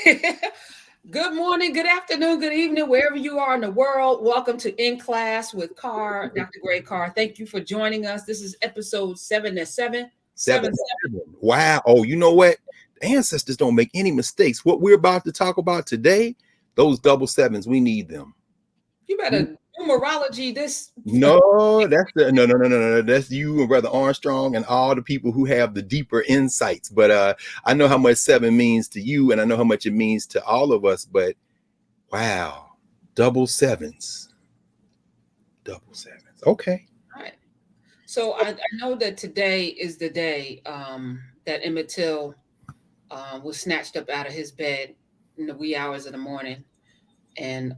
Good morning, good afternoon, good evening, wherever you are in the world. Welcome to In Class with Carr, Dr. Gray Carr. Thank you for joining us. This is episode 7. Seven. Wow. Oh, you know what? The ancestors don't make any mistakes. What we're about to talk about today, those double sevens, we need them. You better numerology this. No, that's no. That's you and Brother Armstrong and all the people who have the deeper insights. But I know how much seven means to you, and I know how much it means to all of us. But wow, double sevens. Okay. All right. So I know that today is the day that Emmett Till was snatched up out of his bed in the wee hours of the morning, and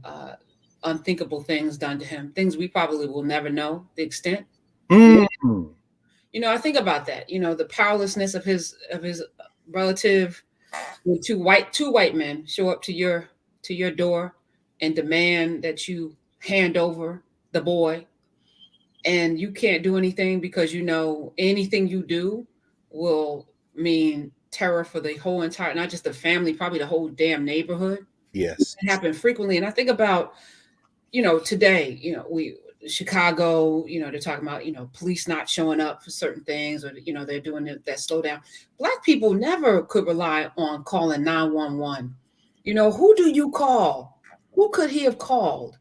unthinkable things done to him. Things we probably will never know the extent. Mm. I think about that. The powerlessness of his relative. When two white men show up to your door and demand that you hand over the boy, and you can't do anything because anything you do will mean terror for the whole entire, not just the family, probably the whole damn neighborhood. Yes. It happened frequently. And I think about, today, we Chicago, they're talking about, police not showing up for certain things, or, they're doing that slowdown. Black people never could rely on calling 911. Who do you call? Who could he have called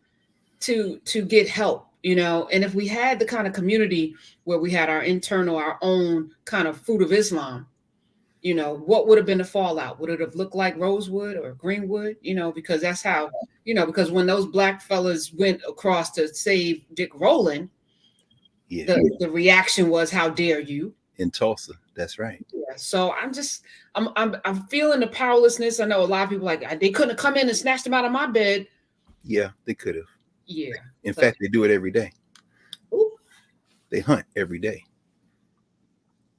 to get help? And if we had the kind of community where we had our own kind of fruit of Islam, what would have been the fallout? Would it have looked like Rosewood or Greenwood? Because that's how, because when those black fellas went across to save Dick Rowland, the reaction was, how dare you? In Tulsa. That's right. Yeah. So I'm feeling the powerlessness. I know a lot of people like, they couldn't have come in and snatched him out of my bed. Yeah, they could have. Yeah. In fact, they do it every day. Ooh. They hunt every day.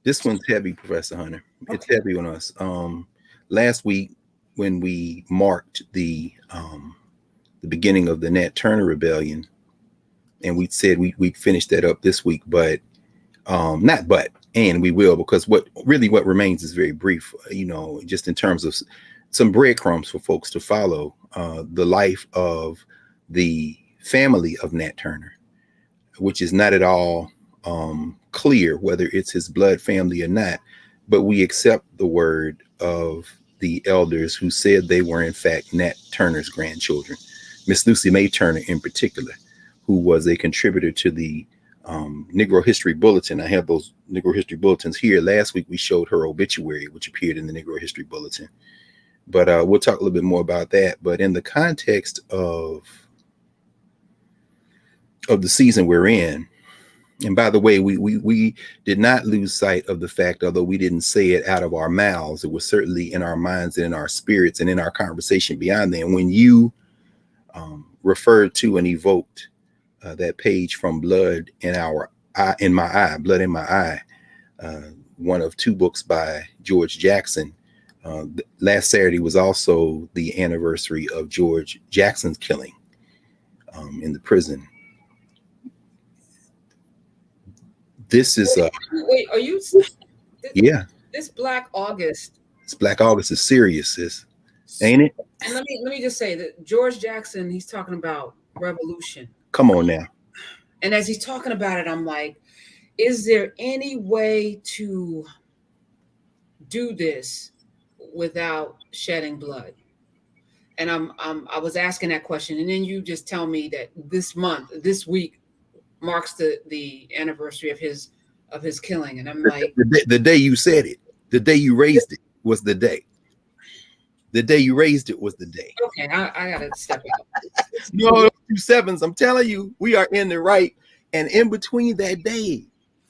This one's heavy, Professor Hunter. Okay. It's heavy on us. Last week, when we marked the beginning of the Nat Turner rebellion, and we said we finished that up this week, but and we will, because what remains is very brief. Just in terms of some breadcrumbs for folks to follow the life of the family of Nat Turner, which is not at all clear whether it's his blood family or not, but we accept the word of the elders who said they were in fact Nat Turner's grandchildren. Miss Lucy May Turner in particular, who was a contributor to the Negro History Bulletin. I have those Negro History Bulletins here. Last week we showed her obituary, which appeared in the Negro History Bulletin. But we'll talk a little bit more about that. But in the context of the season we're in, and by the way, we did not lose sight of the fact, although we didn't say it out of our mouths, it was certainly in our minds and in our spirits and in our conversation beyond that. And when you referred to and evoked that page from Blood in My Eye, one of two books by George Jackson. Last Saturday was also the anniversary of George Jackson's killing in the prison. This is wait, are you? Yeah. This Black August. This Black August is serious, sis. Ain't it? And let me just say that George Jackson, he's talking about revolution. Come on now. And as he's talking about it, I'm like, is there any way to do this without shedding blood? And I was asking that question, and then you just tell me that this week marks the anniversary of his killing, and I'm like, the day you said it, the day you raised it was the day. The day you raised it was the day. Okay, I gotta step out. No, 2 sevens. I'm telling you, we are in the right. And in between that day,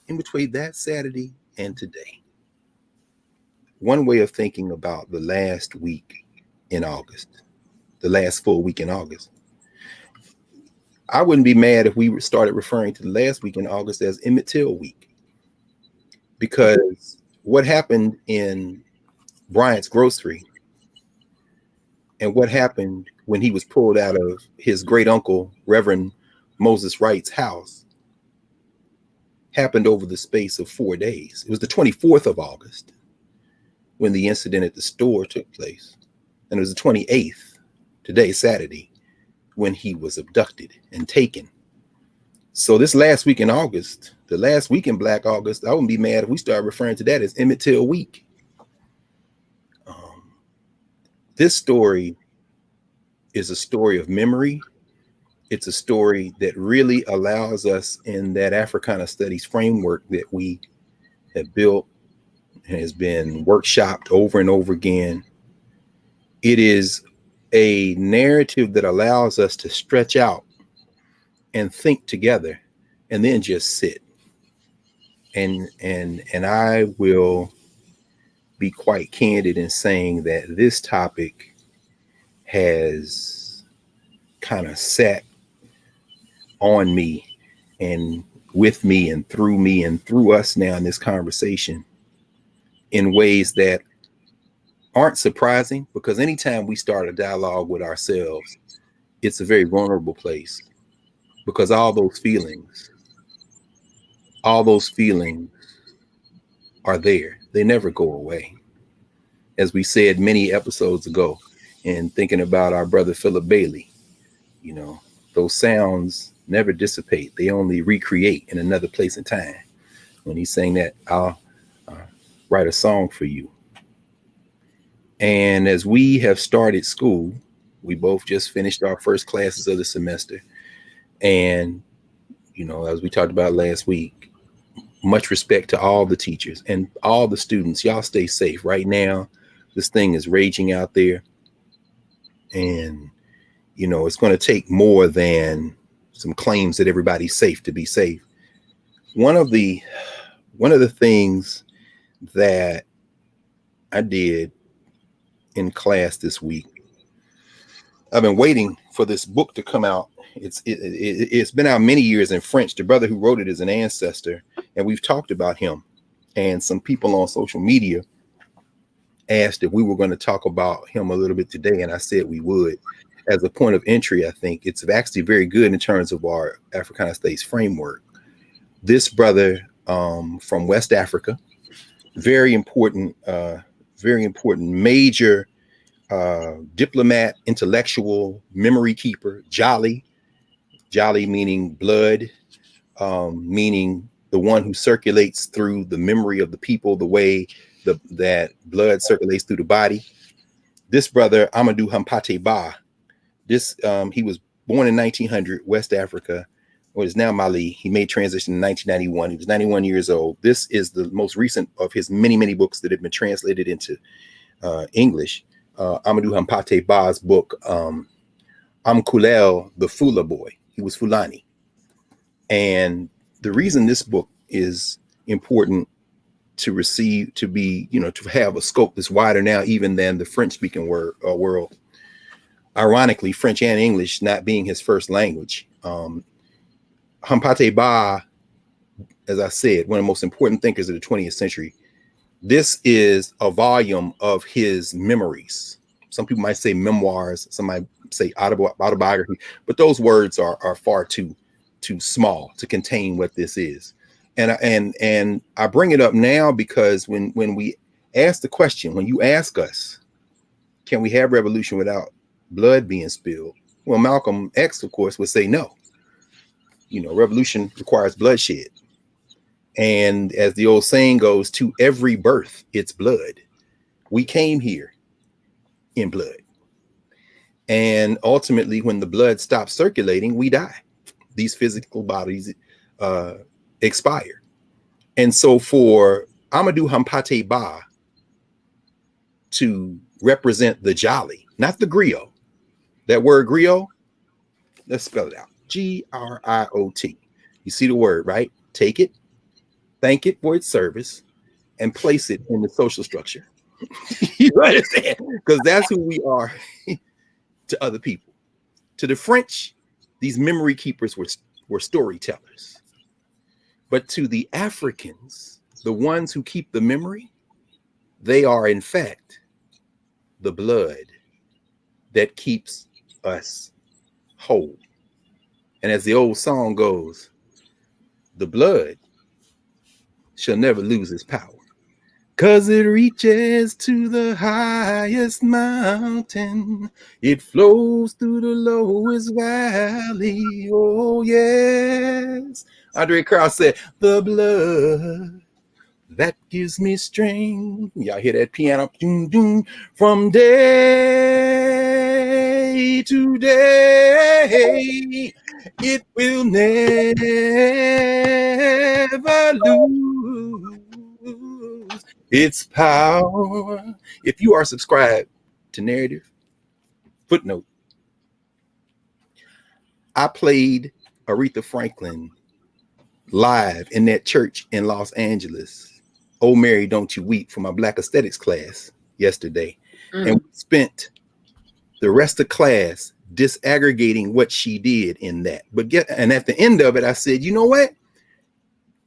in between that Saturday and today, one way of thinking about the last week in August, the last full week in August, I wouldn't be mad if we started referring to the last week in August as Emmett Till week, because what happened in Bryant's grocery and what happened when he was pulled out of his great uncle, Reverend Moses Wright's house, happened over the space of 4 days. It was the 24th of August when the incident at the store took place. and it was the 28th, today, Saturday, when he was abducted and taken. So this last week in August, the last week in Black August, I wouldn't be mad if we start referring to that as Emmett Till week. This story is a story of memory. It's a story that really allows us in that Africana studies framework that we have built and has been workshopped over and over again. It is a narrative that allows us to stretch out and think together and then just sit. And I will be quite candid in saying that this topic has kind of sat on me and with me and through us now in this conversation in ways that aren't surprising, because anytime we start a dialogue with ourselves, it's a very vulnerable place, because all those feelings are there. They never go away. As we said many episodes ago, and thinking about our brother Philip Bailey, you know, those sounds never dissipate. They only recreate in another place and time. When he's saying that, I'll write a song for you. And as we have started school, we both just finished our first classes of the semester. And, you know, as we talked about last week, much respect to all the teachers and all the students. Y'all stay safe. Right now, this thing is raging out there. And, you know, it's going to take more than some claims that everybody's safe to be safe. One of the things that I did in class this week, I've been waiting for this book to come out. It's been out many years in French. The brother who wrote it is an ancestor, and we've talked about him. And some people on social media asked if we were going to talk about him a little bit today, and I said we would. As a point of entry, I think it's actually very good in terms of our Africana States framework. This brother from West Africa, very important major diplomat, intellectual, memory keeper, jolly meaning blood, meaning the one who circulates through the memory of the people, the way that blood circulates through the body. This brother, Amadou Hampâté Bâ, he was born in 1900, West Africa, what is now Mali. He made transition in 1991. He was 91 years old. This is the most recent of his many, many books that have been translated into English. Amadou Hampâté Bâ's book, Amkulel, the Fula Boy. He was Fulani. And the reason this book is important to receive, to be, you know, to have a scope that's wider now even than the French-speaking world. Ironically, French and English not being his first language. Hampâté Bâ, as I said, one of the most important thinkers of the 20th century. This is a volume of his memories. Some people might say memoirs, some might say autobiography, but those words are far too small to contain what this is. And I bring it up now because when we ask the question, when you ask us, can we have revolution without blood being spilled? Well, Malcolm X, of course, would say no. You know, revolution requires bloodshed. And as the old saying goes, to every birth, it's blood. We came here in blood. And ultimately, when the blood stops circulating, we die. These physical bodies expire. And so for Amadou Hampâté Bâ to represent the jolly, not the griot. That word griot, let's spell it out. Griot. You see the word, right? Take it, thank it for its service, and place it in the social structure. You understand? Because that's who we are to other people. To the French, these memory keepers were storytellers. But to the Africans, the ones who keep the memory, they are in fact the blood that keeps us whole. And as the old song goes, the blood shall never lose its power. 'cause it reaches to the highest mountain. It flows through the lowest valley. Oh, yes. Andre Crouch said, the blood that gives me strength. Y'all hear that piano? Doom, doom, from day to day. It will never lose its power. If you are subscribed to Narrative, footnote, I played Aretha Franklin live in that church in Los Angeles. Oh, Mary, Don't You Weep, for my Black Aesthetics class yesterday. And we spent the rest of class disaggregating what she did in that. And at the end of it, I said, you know what?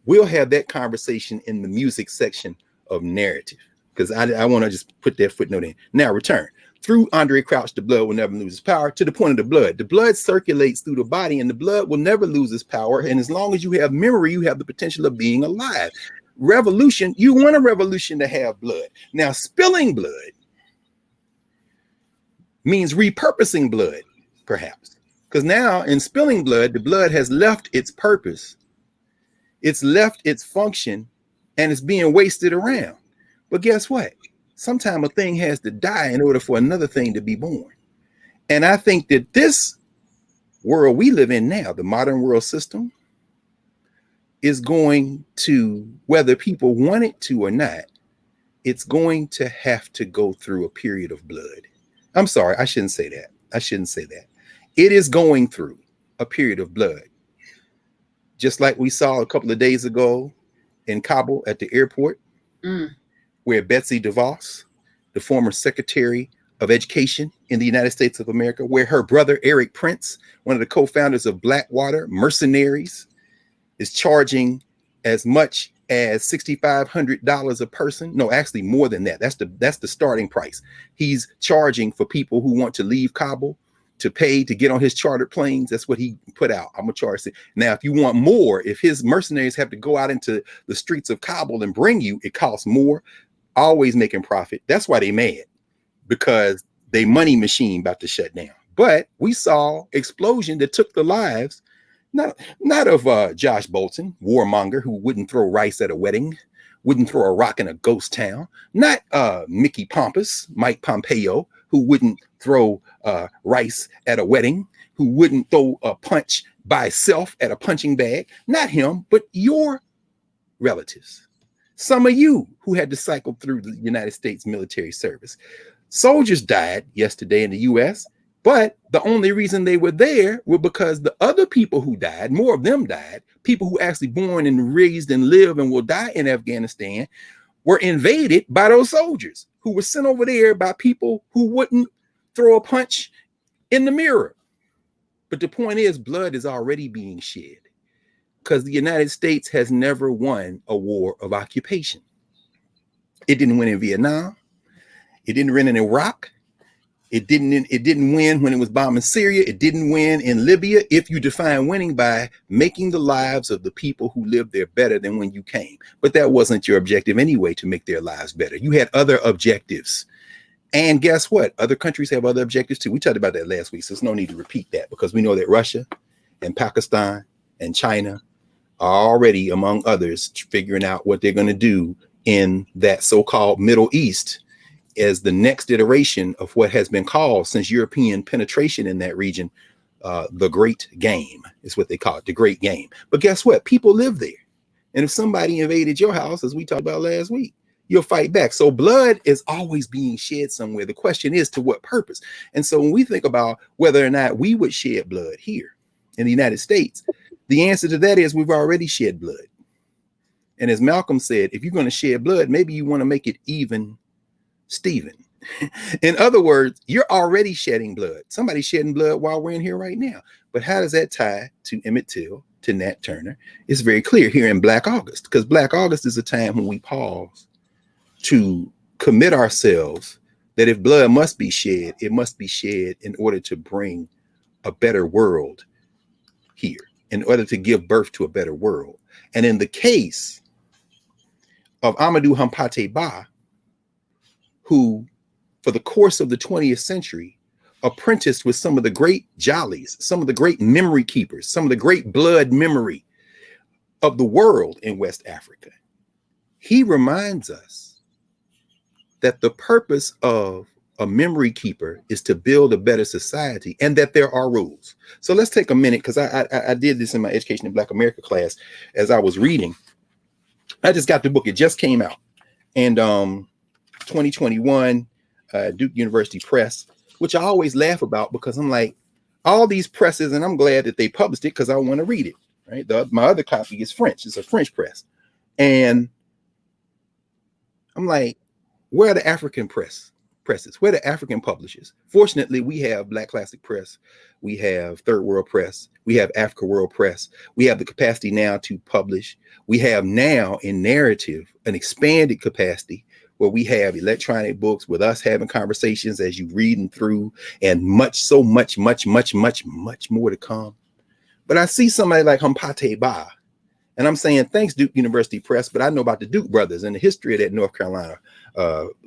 We'll have that conversation in the music section of Narrative, because I want to just put that footnote in. Now, return. Through Andre Crouch, the blood will never lose its power. To the point of the blood. The blood circulates through the body, and the blood will never lose its power. And as long as you have memory, you have the potential of being alive. Revolution, you want a revolution to have blood. Now, spilling blood means repurposing blood, perhaps. Because now, in spilling blood, the blood has left its purpose. It's left its function, and it's being wasted around. But guess what? Sometimes a thing has to die in order for another thing to be born. And I think that this world we live in now, the modern world system, is going to, whether people want it to or not, it's going to have to go through a period of blood. I'm sorry, I shouldn't say that. It is going through a period of blood. Just like we saw a couple of days ago in Kabul at the airport, where Betsy DeVos, the former Secretary of Education in the United States of America, where her brother Eric Prince, one of the co-founders of Blackwater Mercenaries, is charging as much as $6,500 a person. No, actually more than that. That's the starting price. He's charging for people who want to leave Kabul to pay to get on his chartered planes. That's what he put out. I'm gonna charge it. Now, if you want more, if his mercenaries have to go out into the streets of Kabul and bring you, it costs more. Always making profit. That's why they mad, because they money machine about to shut down. But we saw explosion that took the lives, not of Josh Bolton, warmonger who wouldn't throw rice at a wedding, wouldn't throw a rock in a ghost town, not Mickey Pompous, Mike Pompeo, who wouldn't throw rice at a wedding, who wouldn't throw a punch by self at a punching bag. Not him, but your relatives. Some of you who had to cycle through the United States military service. Soldiers died yesterday in the U.S., but the only reason they were there were because the other people who died, more of them died, people who actually born and raised and live and will die in Afghanistan, were invaded by those soldiers who were sent over there by people who wouldn't throw a punch in the mirror. But the point is, blood is already being shed, because the United States has never won a war of occupation. It didn't win in Vietnam. It didn't win in Iraq. It didn't win when it was bombing Syria. It didn't win in Libya. If you define winning by making the lives of the people who live there better than when you came. But that wasn't your objective anyway, to make their lives better. You had other objectives. And guess what? Other countries have other objectives too. We talked about that last week, so there's no need to repeat that, because we know that Russia and Pakistan and China are already, among others, figuring out what they're going to do in that so-called Middle East as the next iteration of what has been called, since European penetration in that region, the Great Game is what they call it, the Great Game. But guess what? People live there. And if somebody invaded your house, as we talked about last week, you'll fight back. So blood is always being shed somewhere. The question is, to what purpose? And so when we think about whether or not we would shed blood here in the United States, the answer to that is we've already shed blood. And as Malcolm said, if you're going to shed blood, maybe you want to make it even Steven. In other words, you're already shedding blood. Somebody's shedding blood while we're in here right now. But how does that tie to Emmett Till, to Nat Turner? It's very clear here in Black August, because Black August is a time when we pause to commit ourselves that if blood must be shed, it must be shed in order to bring a better world here, in order to give birth to a better world. And in the case of Amadou Hampâté Bâ, who, for the course of the 20th century, apprenticed with some of the great jollies, some of the great memory keepers, some of the great blood memory of the world in West Africa. He reminds us that the purpose of a memory keeper is to build a better society, and that there are rules. So let's take a minute, because I did this in my Education in Black America class as I was reading. I just got the book. It just came out. And 2021, Duke University Press, which I always laugh about because I'm like, all these presses, and I'm glad that they published it because I want to read it, right? My other copy is French. It's a French press. And I'm like, where are the African presses? Where are the African publishers? Fortunately, we have Black Classic Press. We have Third World Press. We have Africa World Press. We have the capacity now to publish. We have now in narrative an expanded capacity where we have electronic books with us having conversations as you read them through, and much more to come. But I see somebody like Hampâté Bâ, and I'm saying, thanks, Duke University Press, but I know about the Duke brothers and the history of that North Carolina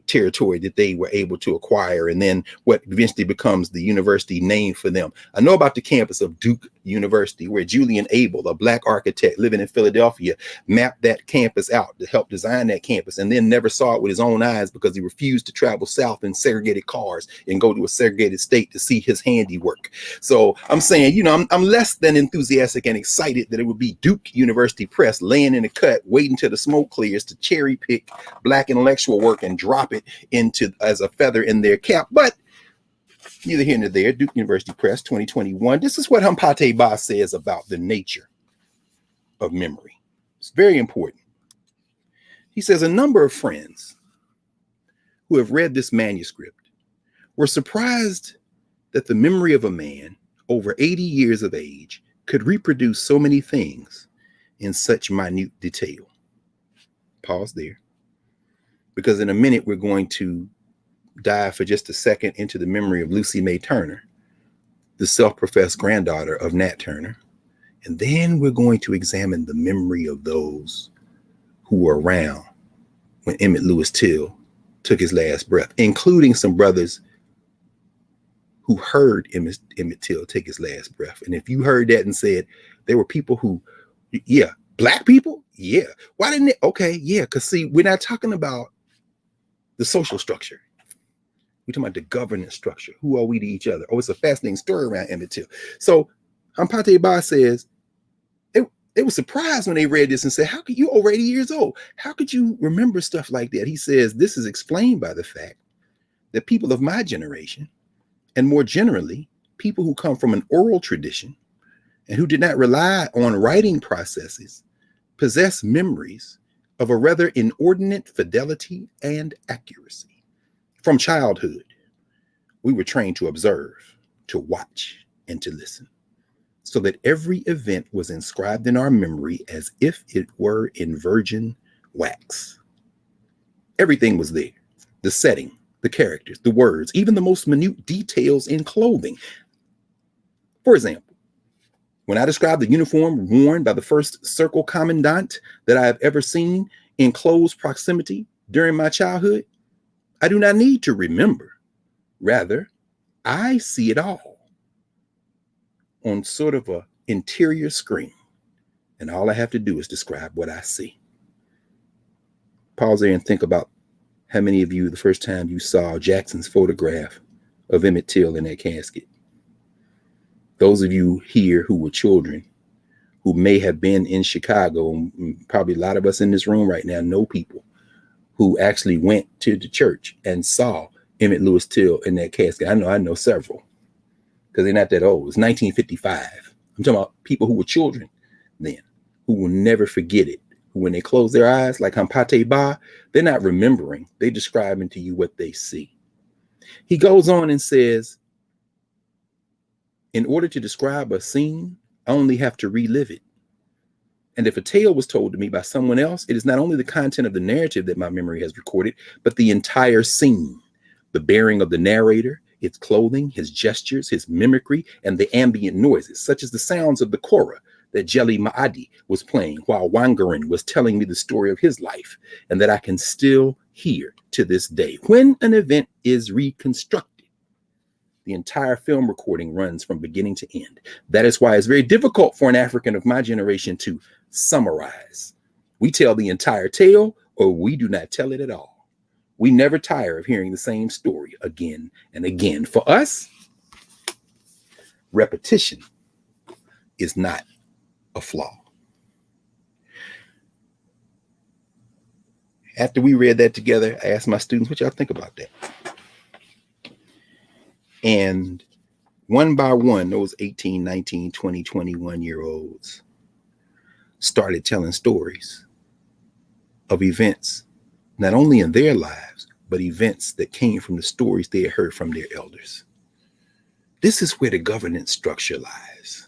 territory that they were able to acquire, and then what eventually becomes the university name for them. I know about the campus of Duke University, where Julian Abel, a Black architect living in Philadelphia, mapped that campus out to help design that campus, and then never saw it with his own eyes because he refused to travel south in segregated cars and go to a segregated state to see his handiwork. So I'm saying, you know, I'm less than enthusiastic and excited that it would be Duke University Press laying in the cut, waiting till the smoke clears to cherry pick Black intellectual work and drop it into as a feather in their cap. But neither here nor there. Duke University Press 2021. This is what Hampâté Bâ says about the nature of memory. It's very important. He says, a number of friends who have read this manuscript were surprised that the memory of a man over 80 years of age could reproduce so many things in such minute detail. Pause there, because in a minute we're going to dive for just a second into the memory of Lucy May Turner, the self-professed granddaughter of Nat Turner. And then we're going to examine the memory of those who were around when Emmett Till took his last breath, including some brothers who heard Emmett Till take his last breath. And if you heard that and said, there were people who, yeah, Black people? Yeah. Why didn't it? Okay, yeah, because see, we're not talking about the social structure. We're talking about the governance structure. Who are we to each other? Oh, it's a fascinating story around Emmett Till. So Hampâté Bâ says, they were surprised when they read this and said, how could you, over 80 years old, how could you remember stuff like that? He says, this is explained by the fact that people of my generation, and more generally, people who come from an oral tradition and who did not rely on writing processes, possess memories of a rather inordinate fidelity and accuracy. From childhood, we were trained to observe, to watch, and to listen, so that every event was inscribed in our memory as if it were in virgin wax. Everything was there: the setting, the characters, the words, even the most minute details in clothing. For example, when I describe the uniform worn by the first circle commandant that I have ever seen in close proximity during my childhood, I do not need to remember. Rather, I see it all on sort of an interior screen, and all I have to do is describe what I see. Pause there and think about how many of you, the first time you saw Jackson's photograph of Emmett Till in that casket. Those of you here who were children, who may have been in Chicago, and probably a lot of us in this room right now know people who actually went to the church and saw Emmett Till in that casket. I know several, because they're not that old. It's 1955. I'm talking about people who were children then, who will never forget it. Who, when they close their eyes, like Hampâté Bâ, they're not remembering. They're describing to you what they see. He goes on and says, in order to describe a scene, I only have to relive it. And if a tale was told to me by someone else, it is not only the content of the narrative that my memory has recorded, but the entire scene, the bearing of the narrator, its clothing, his gestures, his mimicry, and the ambient noises, such as the sounds of the kora, that Jelly Maadi was playing while Wangarin was telling me the story of his life, and that I can still hear to this day. When an event is reconstructed, the entire film recording runs from beginning to end. That is why it's very difficult for an African of my generation to summarize. We tell the entire tale, or we do not tell it at all. We never tire of hearing the same story again and again. For us, repetition is not a flaw. After we read that together, I asked my students, what y'all think about that? And one by one, those 18, 19, 20, 21-year-olds started telling stories of events, not only in their lives, but events that came from the stories they had heard from their elders. This is where the governance structure lies.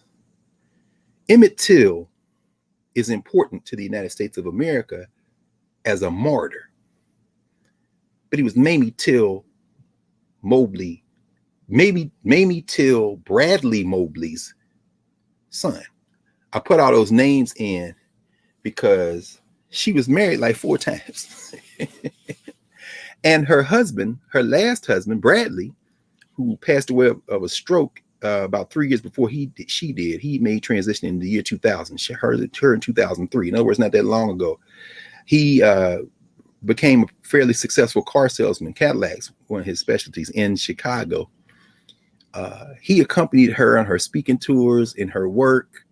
Emmett Till is important to the United States of America as a martyr, but he was Mamie Till Bradley Mobley's son. I put all those names in because she was married like 4 times. And her husband, her last husband, Bradley, who passed away of a stroke about 3 years before she did, he made transition in the year 2000. Her in 2003. In other words, not that long ago. He became a fairly successful car salesman, Cadillacs, one of his specialties, in Chicago. He accompanied her on her speaking tours, in her work.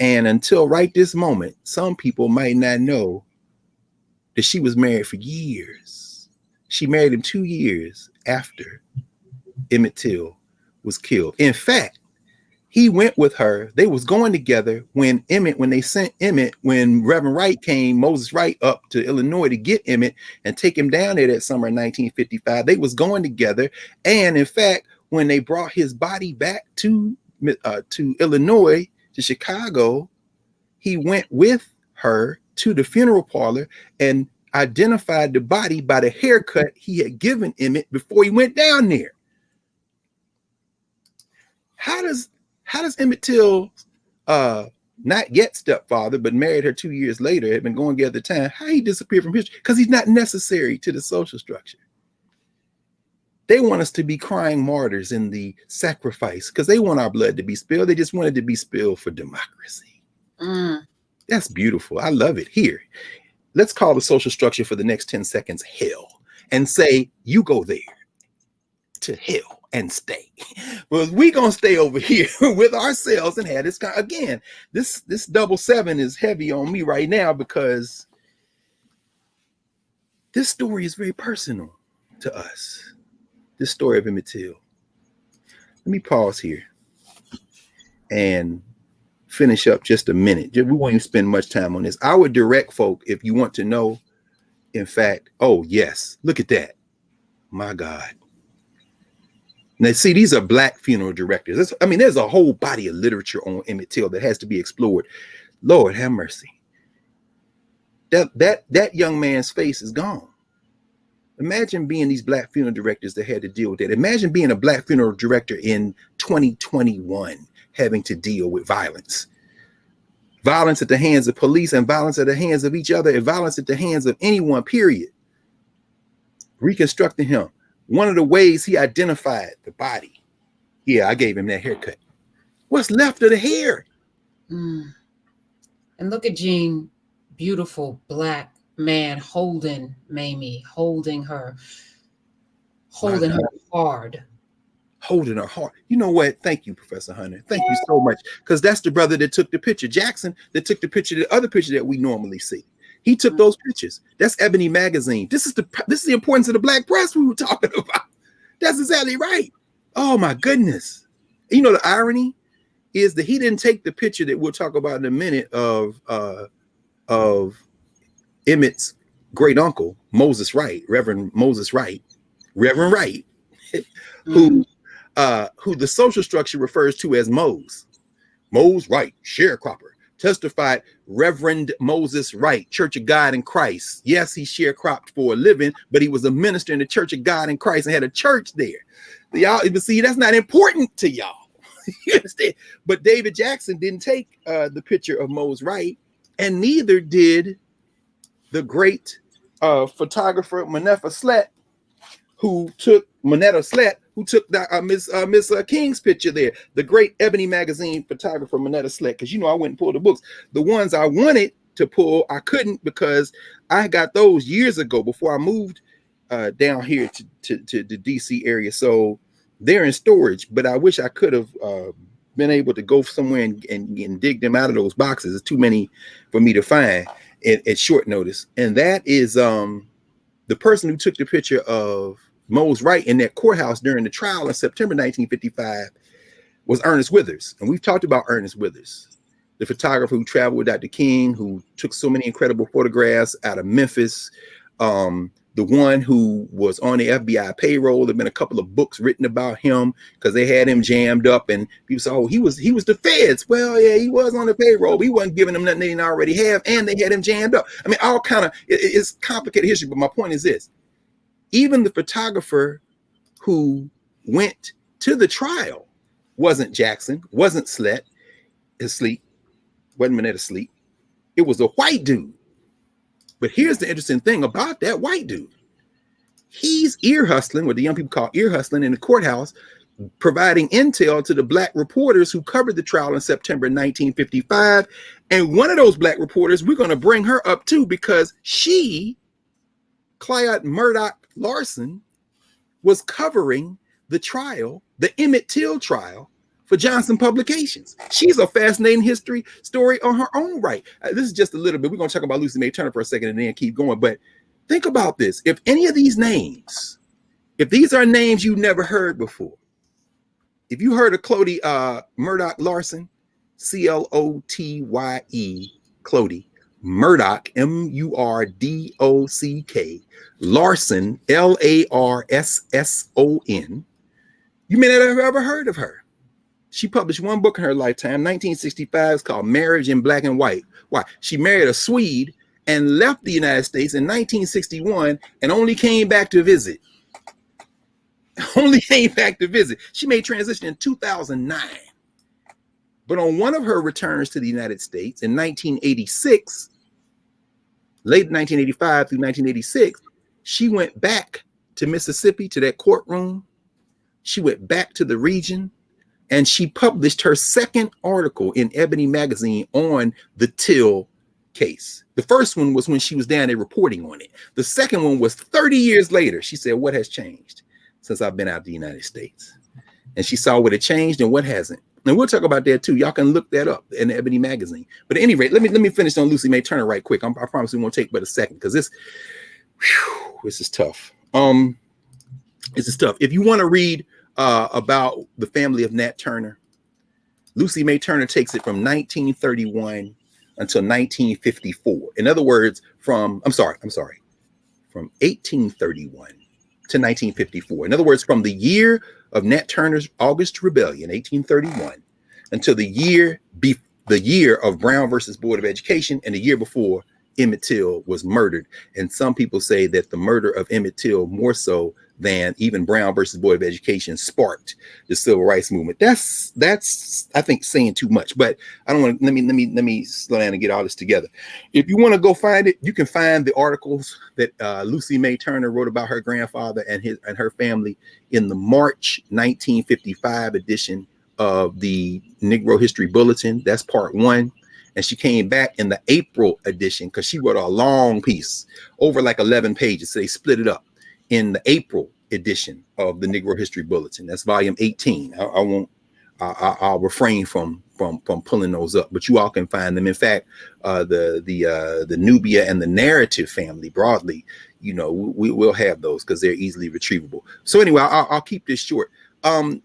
And until right this moment, some people might not know that she was married for years. She married him 2 years after Emmett Till was killed. In fact, he went with her. They was going together when they sent Emmett, when Reverend Wright came, Moses Wright, up to Illinois to get Emmett and take him down there that summer in 1955. They was going together. And in fact, when they brought his body back to Illinois, to Chicago, he went with her to the funeral parlor and identified the body by the haircut he had given Emmett before he went down there. How does Emmett Till not get stepfather, but married her 2 years later, had been going together at the time, how he disappeared from history? Because he's not necessary to the social structure. They want us to be crying martyrs in the sacrifice because they want our blood to be spilled. They just want it to be spilled for democracy. That's beautiful. I love it. Here, let's call the social structure for the next 10 seconds hell and say, you go there to hell and stay. Well, we gonna stay over here with ourselves and have this again. This 777 is heavy on me right now because this story is very personal to us. This story of Emmett Till. Let me pause here and finish up just a minute. We won't even spend much time on this. I would direct folk, if you want to know, in fact, oh yes, look at that. My God. Now, see, these are Black funeral directors. There's a whole body of literature on Emmett Till that has to be explored. Lord have mercy. That young man's face is gone. Imagine being these Black funeral directors that had to deal with that. Imagine being a Black funeral director in 2021, having to deal with violence. Violence at the hands of police and violence at the hands of each other and violence at the hands of anyone, period. Reconstructing him. One of the ways he identified the body. Yeah, I gave him that haircut. What's left of the hair? And look at Gene, beautiful Black man holding Mamie, holding her hard. Holding her hard. You know what? Thank you, Professor Hunter. Thank you so much. Because that's the brother that took the picture. Jackson, that took the picture, the other picture that we normally see. He took those pictures. That's Ebony Magazine. This is the importance of the Black press we were talking about. That's exactly right. Oh my goodness. You know, the irony is that he didn't take the picture that we'll talk about in a minute of Emmett's great uncle, Moses Wright, Reverend Moses Wright, Reverend Wright, who the social structure refers to as Mose Wright, sharecropper, testified Reverend Moses Wright, Church of God in Christ. Yes, he sharecropped for a living, but he was a minister in the Church of God in Christ and had a church there. Y'all, but see, that's not important to y'all. You understand? But David Jackson didn't take the picture of Mose Wright, and neither did the great photographer Manetta Slett, who took Miss King's picture there. The great Ebony magazine photographer Manetta Slett, because I went and pulled the books. The ones I wanted to pull, I couldn't, because I got those years ago before I moved down here to the DC area. So they're in storage, but I wish I could have been able to go somewhere and dig them out of those boxes. It's too many for me to find at short notice. And that is the person who took the picture of Mose Wright in that courthouse during the trial in September 1955 was Ernest Withers. And we've talked about Ernest Withers, the photographer who traveled with Dr. King, who took so many incredible photographs out of Memphis. The one who was on the FBI payroll. There've been a couple of books written about him because they had him jammed up, and people said, "Oh, he was the feds." Well, yeah, he was on the payroll. He wasn't giving them nothing they didn't already have, and they had him jammed up. I mean, all kind of it's complicated history. But my point is this: even the photographer who went to the trial wasn't Jackson, wasn't Slett, asleep, wasn't Manette asleep. It was a white dude. But here's the interesting thing about that white dude. He's ear hustling, what the young people call ear hustling, in the courthouse, providing intel to the black reporters who covered the trial in September 1955. And one of those black reporters, we're going to bring her up too, because she, Clyde Murdoch Larson, was covering the trial, the Emmett Till trial, for Johnson Publications. She's a fascinating history story on her own right. This is just a little bit. We're going to talk about Lucy May Turner for a second and then keep going. But think about this. If any of these names, if these are names you never heard before, if you heard of Clodie Murdoch Larson, Clotye, Clodie Murdoch, Murdock, Larson, Larson, you may not have ever heard of her. She published one book in her lifetime, 1965. It's called Marriage in Black and White. Why? She married a Swede and left the United States in 1961 and only came back to visit. She made transition in 2009. But on one of her returns to the United States in 1986, late 1985 through 1986, she went back to Mississippi, to that courtroom. She went back to the region. And she published her second article in Ebony magazine on the Till case. The first one was when she was down there reporting on it. The second one was 30 years later. She said, "What has changed since I've been out of the United States?" And she saw what had changed and what hasn't. And we'll talk about that too. Y'all can look that up in the Ebony magazine. But at any rate, let me finish on Lucy May Turner right quick. I promise we won't take but a second, because this is tough. This is tough. If you want to read about the family of Nat Turner, Lucy May Turner takes it from 1931 until 1954. In other words, from 1831 to 1954. In other words, from the year of Nat Turner's August Rebellion, 1831, until the year of Brown versus Board of Education, and the year before Emmett Till was murdered. And some people say that the murder of Emmett Till, more so than even Brown versus Board of Education, sparked the civil rights movement. That's I think saying too much, but I don't want to. Let me slow down and get all this together. If you want to go find it, you can find the articles that Lucy May Turner wrote about her grandfather and her family in the March 1955 edition of the Negro History Bulletin. That's part 1. And she came back in the April edition because she wrote a long piece over like 11 pages. So they split it up in the April edition of the Negro History Bulletin. That's volume 18. I'll refrain from pulling those up, but you all can find them. In fact, the Nubia and the Narrative family broadly, we'll have those because they're easily retrievable. So anyway, I'll keep this short. The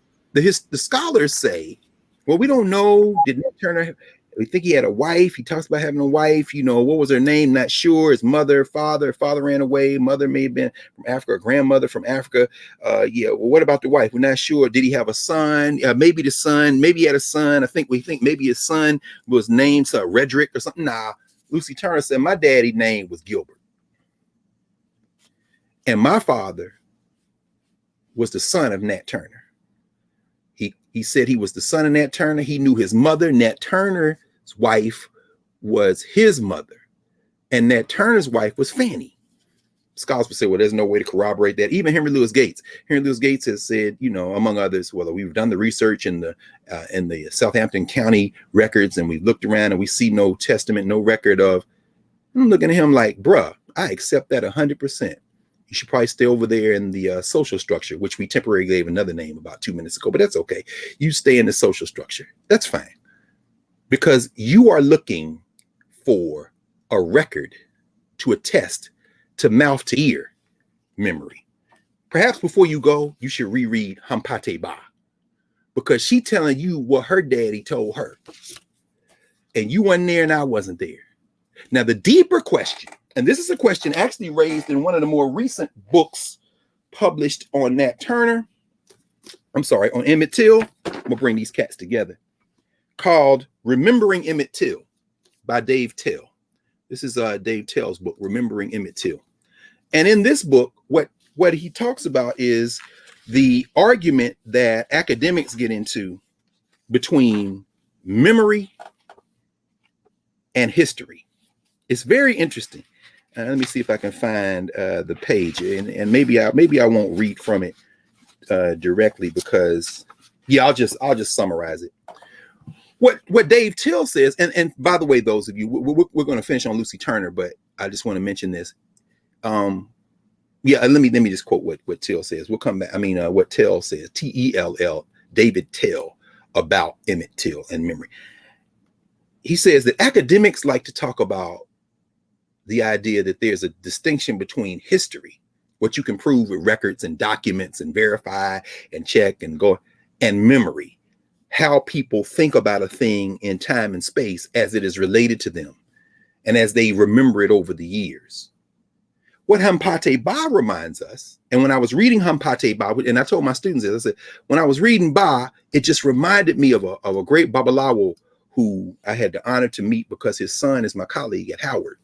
scholars say, well, we don't know. Did Nat Turner? We think he had a wife. He talks about having a wife. What was her name? Not sure. His mother, father ran away. Mother may have been from Africa, grandmother from Africa. Well, what about the wife? We're not sure. Did he have a son? Maybe the son. Maybe he had a son. We think maybe his son was named Redrick or something. Nah. Lucy Turner said, my daddy's name was Gilbert. And my father was the son of Nat Turner. He said he was the son of Nat Turner. He knew his mother. Nat Turner's wife was his mother, and Nat Turner's wife was Fanny. Scholars would say, well, there's no way to corroborate that. Even Henry Louis Gates. Henry Louis Gates has said, you know, among others, well, we've done the research in the Southampton County records, and we've looked around and we see no testament, no record of. I'm looking at him like, bruh, I accept that 100%. You should probably stay over there in the social structure, which we temporarily gave another name about 2 minutes ago, but that's okay. You stay in the social structure. That's fine. Because you are looking for a record to attest to mouth to ear memory. Perhaps before you go, you should reread Hampâté Bâ, because she telling you what her daddy told her. And you weren't there and I wasn't there. Now, the deeper question, and this is a question actually raised in one of the more recent books published on Nat Turner, on Emmett Till. I'm gonna bring these cats together, called Remembering Emmett Till by Dave Till. This is Dave Till's book, Remembering Emmett Till. And in this book, what he talks about is the argument that academics get into between memory and history. It's very interesting. Let me see if I can find the page, and maybe I won't read from it directly, because I'll just summarize it. What Dave Till says, and by the way, those of you, we're going to finish on Lucy Turner, but I just want to mention this. Let me just quote what Till says. We'll come back. What Till says, Tell, David Till, about Emmett Till and memory. He says that academics like to talk about the idea that there's a distinction between history, what you can prove with records and documents and verify and check and go, and memory, how people think about a thing in time and space as it is related to them and as they remember it over the years. What Hampâté Bâ reminds us, and when I was reading Hampâté Bâ, and I told my students this, I said, when I was reading Bâ, it just reminded me of a great Babalawo who I had the honor to meet because his son is my colleague at Howard.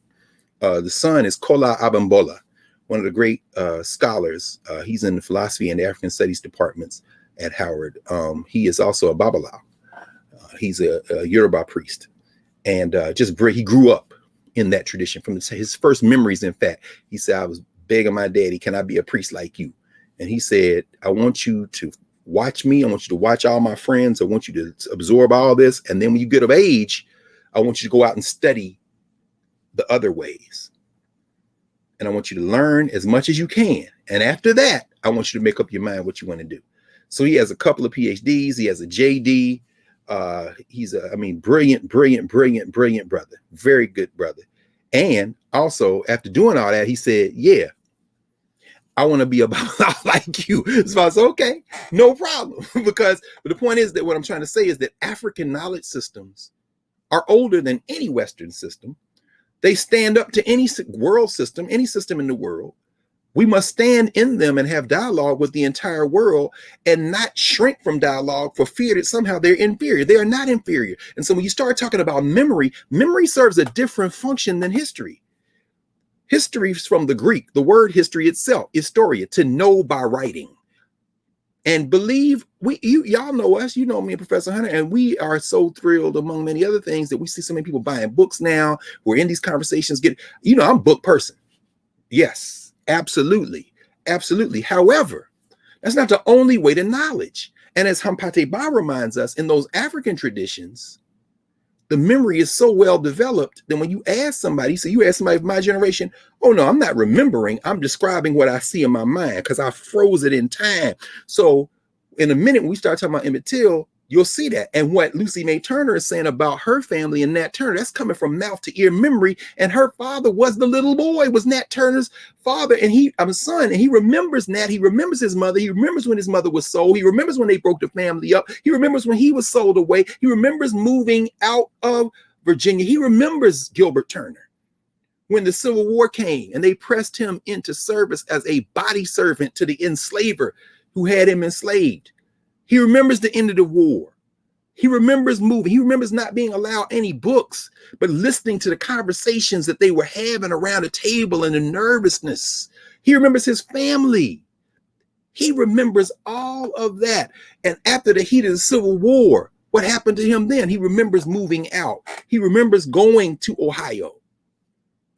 The son is Kola Abambola, one of the great scholars. He's in the philosophy and African studies departments at Howard. He is also a Babalawo. He's a Yoruba priest, and he grew up in that tradition. From his first memories, in fact, he said, I was begging my daddy, can I be a priest like you? And he said, I want you to watch me. I want you to watch all my friends. I want you to absorb all this. And then when you get of age, I want you to go out and study the other ways. And I want you to learn as much as you can. And after that, I want you to make up your mind what you want to do. So he has a couple of PhDs. He has a JD. He's brilliant brother. Very good brother. And also, after doing all that, he said, yeah, I want to be about like you. So I said, okay, no problem. But the point is that what I'm trying to say is that African knowledge systems are older than any Western system. They stand up to any world system, any system in the world. We must stand in them and have dialogue with the entire world and not shrink from dialogue for fear that somehow they're inferior. They are not inferior. And so when you start talking about memory, memory serves a different function than history. History is from the Greek. The word history itself, historia, to know by writing. And believe, y'all know us, you know me and Professor Hunter, and we are so thrilled, among many other things, that we see so many people buying books now. We're in these conversations. I'm a book person. Yes, absolutely. Absolutely. However, that's not the only way to knowledge. And as Hampâté Bâ reminds us, in those African traditions, the memory is so well developed that when you ask somebody, you ask somebody of my generation, oh no, I'm not remembering, I'm describing what I see in my mind because I froze it in time. So in a minute, when we start talking about Emmett Till, you'll see that. And what Lucy May Turner is saying about her family and Nat Turner, that's coming from mouth to ear memory. And her father was the little boy, was Nat Turner's father, and son, and he remembers Nat. He remembers his mother. He remembers when his mother was sold. He remembers when they broke the family up. He remembers when he was sold away. He remembers moving out of Virginia. He remembers Gilbert Turner when the Civil War came and they pressed him into service as a body servant to the enslaver who had him enslaved. He remembers the end of the war. He remembers moving. He remembers not being allowed any books, but listening to the conversations that they were having around the table and the nervousness. He remembers his family. He remembers all of that. And after the heat of the Civil War, what happened to him then? He remembers moving out. He remembers going to Ohio.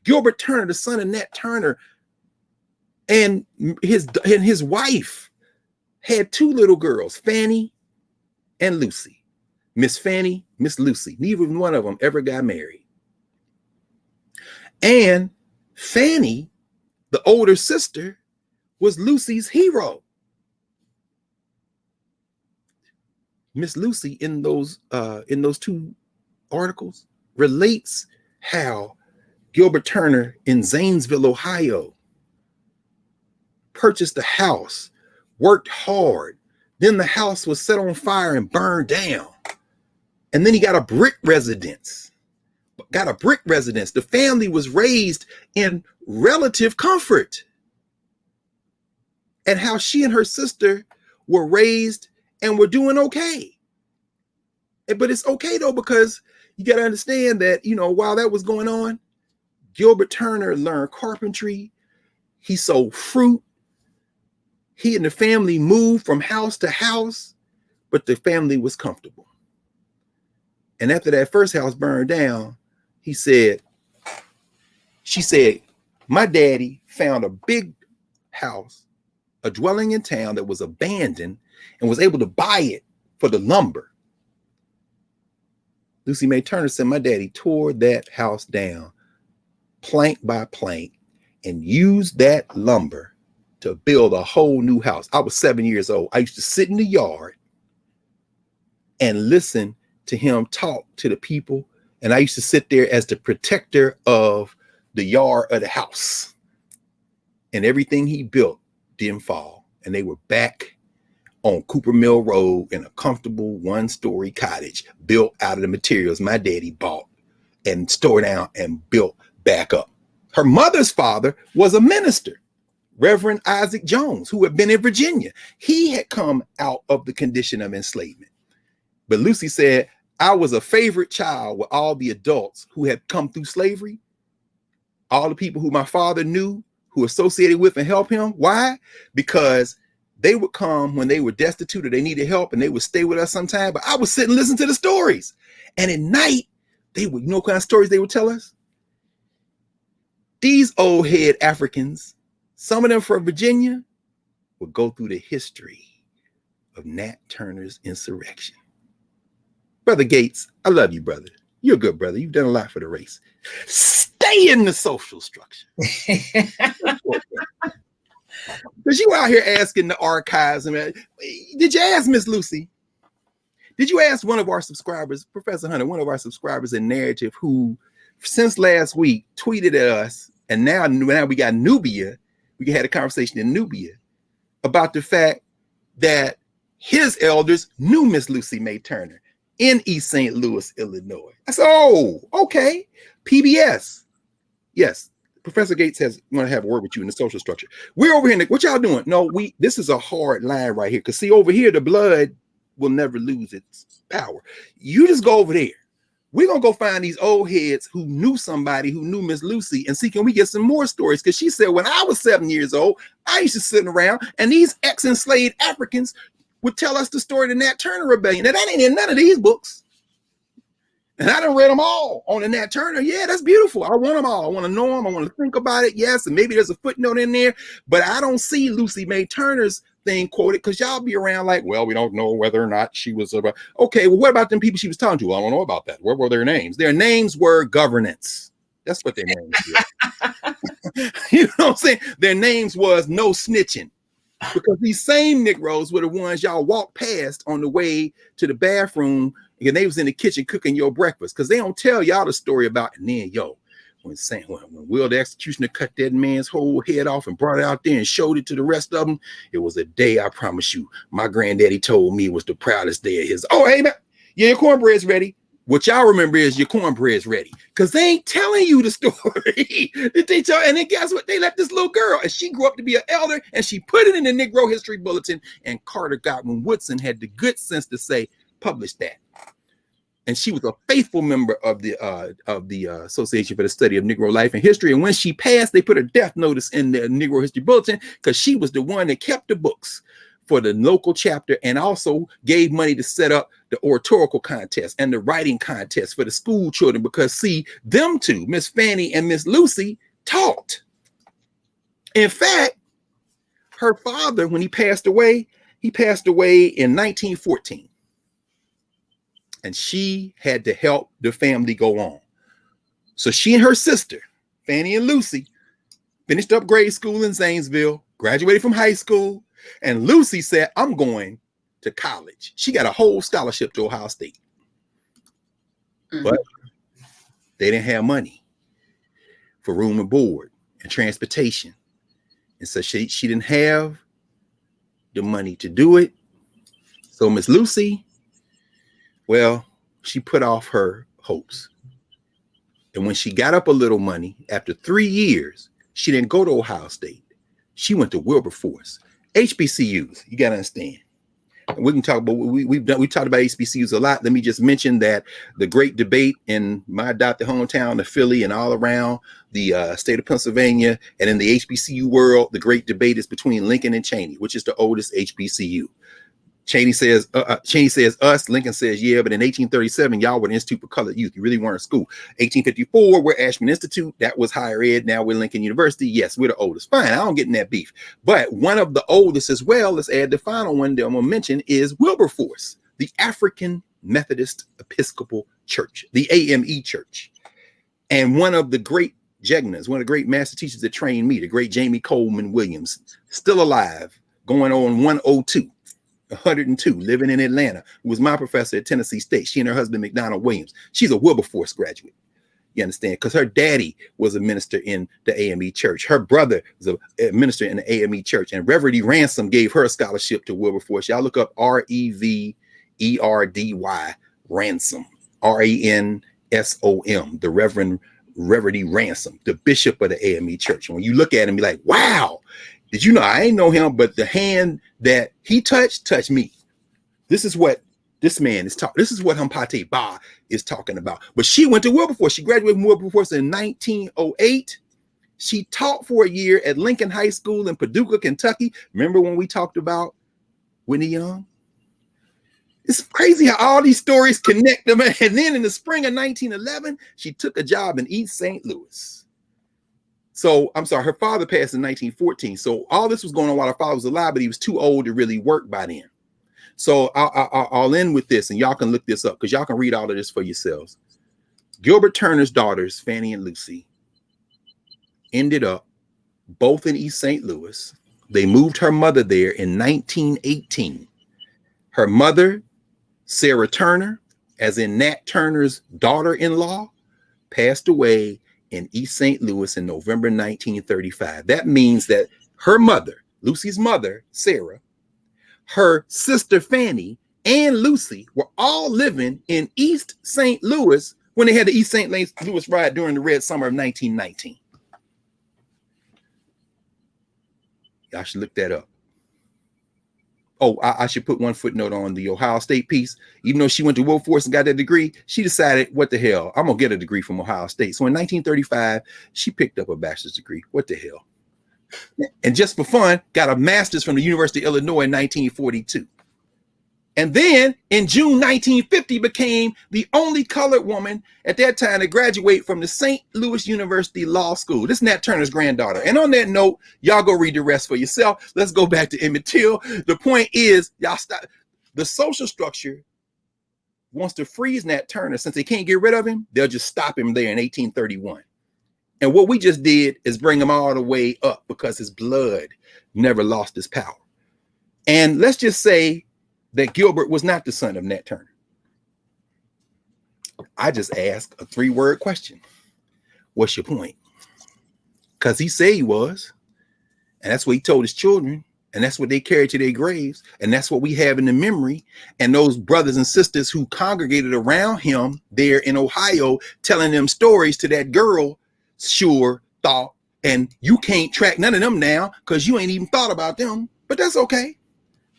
Gilbert Turner, the son of Nat Turner, and his wife had two little girls, Fanny and Lucy. Miss Fanny, Miss Lucy. Neither one of them ever got married. And Fanny, the older sister, was Lucy's hero. Miss Lucy in those two articles relates how Gilbert Turner in Zanesville, Ohio, purchased a house, worked hard. Then the house was set on fire and burned down. And then he got a brick residence. The family was raised in relative comfort. And how she and her sister were raised and were doing okay. But it's okay though, because you got to understand that, you know, while that was going on, Gilbert Turner learned carpentry. He sold fruit. He and the family moved from house to house, but the family was comfortable. And after that first house burned down, she said, my daddy found a big house, a dwelling in town that was abandoned, and was able to buy it for the lumber. Lucy May Turner said, my daddy tore that house down plank by plank and used that lumber to build a whole new house. I was 7 years old. I used to sit in the yard and listen to him talk to the people. And I used to sit there as the protector of the yard of the house. And everything he built didn't fall. And they were back on Cooper Mill Road in a comfortable one-story cottage built out of the materials my daddy bought and stored down and built back up. Her mother's father was a minister, Reverend Isaac Jones, who had been in Virginia. He had come out of the condition of enslavement. But Lucy said, I was a favorite child with all the adults who had come through slavery, all the people who my father knew, who associated with and helped him. Why? Because they would come when they were destitute or they needed help, and they would stay with us sometime. But I would sit and listen to the stories. And at night, they would, you know what kind of stories they would tell us? These old head Africans, some of them from Virginia, would go through the history of Nat Turner's insurrection. Brother Gates, I love you, brother. You're a good brother. You've done a lot for the race. Stay in the social structure. Because you out here asking the archives. Did you ask Miss Lucy? Did you ask one of our subscribers, Professor Hunter, one of our subscribers in Narrative, who since last week tweeted at us, and now we got Nubia, we had a conversation in Nubia about the fact that his elders knew Miss Lucy May Turner in East St. Louis, Illinois. I said, oh, okay. PBS. Yes. Professor Gates want to have a word with you in the social structure. We're over here. What y'all doing? No, this is a hard line right here. Because see, over here, the blood will never lose its power. You just go over there. We're going to go find these old heads who knew somebody who knew Miss Lucy and see, can we get some more stories? Because she said, when I was 7 years old, I used to sit around and these ex-enslaved Africans would tell us the story of the Nat Turner Rebellion. Now, that ain't in none of these books. And I done read them all on the Nat Turner. Yeah, that's beautiful. I want them all. I want to know them. I want to think about it. Yes, and maybe there's a footnote in there. But I don't see Lucy May Turner's thing quoted because y'all be around like, well, we don't know whether or not she was about. Okay, well, what about them people she was talking to? Well, I don't know about that. What were their names? Their names were governance. That's what their names were. You know what I'm saying? Their names was no snitching. Because these same Negroes were the ones y'all walked past on the way to the bathroom, and they was in the kitchen cooking your breakfast. Because they don't tell y'all the story about, and then, when Will the Executioner cut that man's whole head off and brought it out there and showed it to the rest of them, it was a day, I promise you, my granddaddy told me was the proudest day of his. Oh, hey, man, yeah, your cornbread's ready. What y'all remember is your cornbread's ready. Because they ain't telling you the story. And then guess what? They let this little girl, and she grew up to be an elder, and she put it in the Negro History Bulletin, and Carter Godwin Woodson had the good sense to say, publish that. And she was a faithful member of the Association for the Study of Negro Life and History. And when she passed, they put a death notice in the Negro History Bulletin because she was the one that kept the books for the local chapter and also gave money to set up the oratorical contest and the writing contest for the school children, because see, them two, Miss Fanny and Miss Lucy, taught. In fact, her father, when he passed away in 1914. And she had to help the family go on. So she and her sister, Fanny and Lucy, finished up grade school in Zanesville, graduated from high school, and Lucy said, I'm going to college. She got a whole scholarship to Ohio State. But they didn't have money for room and board and transportation. And so she didn't have the money to do it. So Miss Lucy, well, she put off her hopes. And when she got up a little money, after 3 years, she didn't go to Ohio State. She went to Wilberforce. HBCUs, you got to understand. And we can talk about, we talked about HBCUs a lot. Let me just mention that the great debate in my adopted hometown of Philly and all around the state of Pennsylvania and in the HBCU world, the great debate is between Lincoln and Cheney, which is the oldest HBCU. Cheney says us. Lincoln says, yeah, but in 1837, y'all were the Institute for Colored Youth. You really weren't in school. 1854, we're Ashman Institute. That was higher ed. Now we're Lincoln University. Yes, we're the oldest. Fine, I don't get in that beef. But one of the oldest as well, let's add the final one that I'm going to mention, is Wilberforce, the African Methodist Episcopal Church, the AME Church. And one of the great Jegnas, one of the great master teachers that trained me, the great Jamie Coleman Williams, still alive, going on 102, living in Atlanta, who was my professor at Tennessee State. She and her husband, McDonald Williams. She's a Wilberforce graduate. You understand? Because her daddy was a minister in the AME Church. Her brother was a minister in the AME Church. And Reverend E. Ransom gave her a scholarship to Wilberforce. Y'all look up Reverdy Ransom, Ransom, the Reverend E. Ransom, the bishop of the AME Church. And when you look at him, you're like, wow. Did you know I ain't know him, but the hand that he touched me. This is what this man is talking. This is what Hampâté Bâ is talking about. But she went to Wilberforce. She graduated from Wilberforce in 1908. She taught for a year at Lincoln High School in Paducah, Kentucky. Remember when we talked about Whitney Young? It's crazy how all these stories connect them. And then in the spring of 1911, she took a job in East St. Louis. So I'm sorry, her father passed in 1914. So all this was going on while her father was alive, but he was too old to really work by then. So I'll end with this, and y'all can look this up because y'all can read all of this for yourselves. Gilbert Turner's daughters, Fanny and Lucy, ended up both in East St. Louis. They moved her mother there in 1918. Her mother, Sarah Turner, as in Nat Turner's daughter-in-law, passed away in East St. Louis in November 1935. That means that her mother, Lucy's mother, Sarah, her sister Fanny, and Lucy were all living in East St. Louis when they had the East St. Louis riot during the Red Summer of 1919. Y'all should look that up. Oh, I should put one footnote on the Ohio State piece. Even though she went to Wilberforce and got that degree, she decided, what the hell? I'm going to get a degree from Ohio State. So in 1935, she picked up a bachelor's degree. What the hell? And just for fun, got a master's from the University of Illinois in 1942. And then in June 1950, became the only colored woman at that time to graduate from the St. Louis University Law School. This is Nat Turner's granddaughter. And on that note, y'all go read the rest for yourself. Let's go back to Emmett Till. The point is, y'all stop. The social structure wants to freeze Nat Turner. Since they can't get rid of him, they'll just stop him there in 1831. And what we just did is bring him all the way up because his blood never lost his power. And let's just say that Gilbert was not the son of Nat Turner. I just asked a 3-word question. What's your point? Because he said he was. And that's what he told his children. And that's what they carried to their graves. And that's what we have in the memory. And those brothers and sisters who congregated around him there in Ohio, telling them stories to that girl, sure thought, and you can't track none of them now because you ain't even thought about them. But that's okay.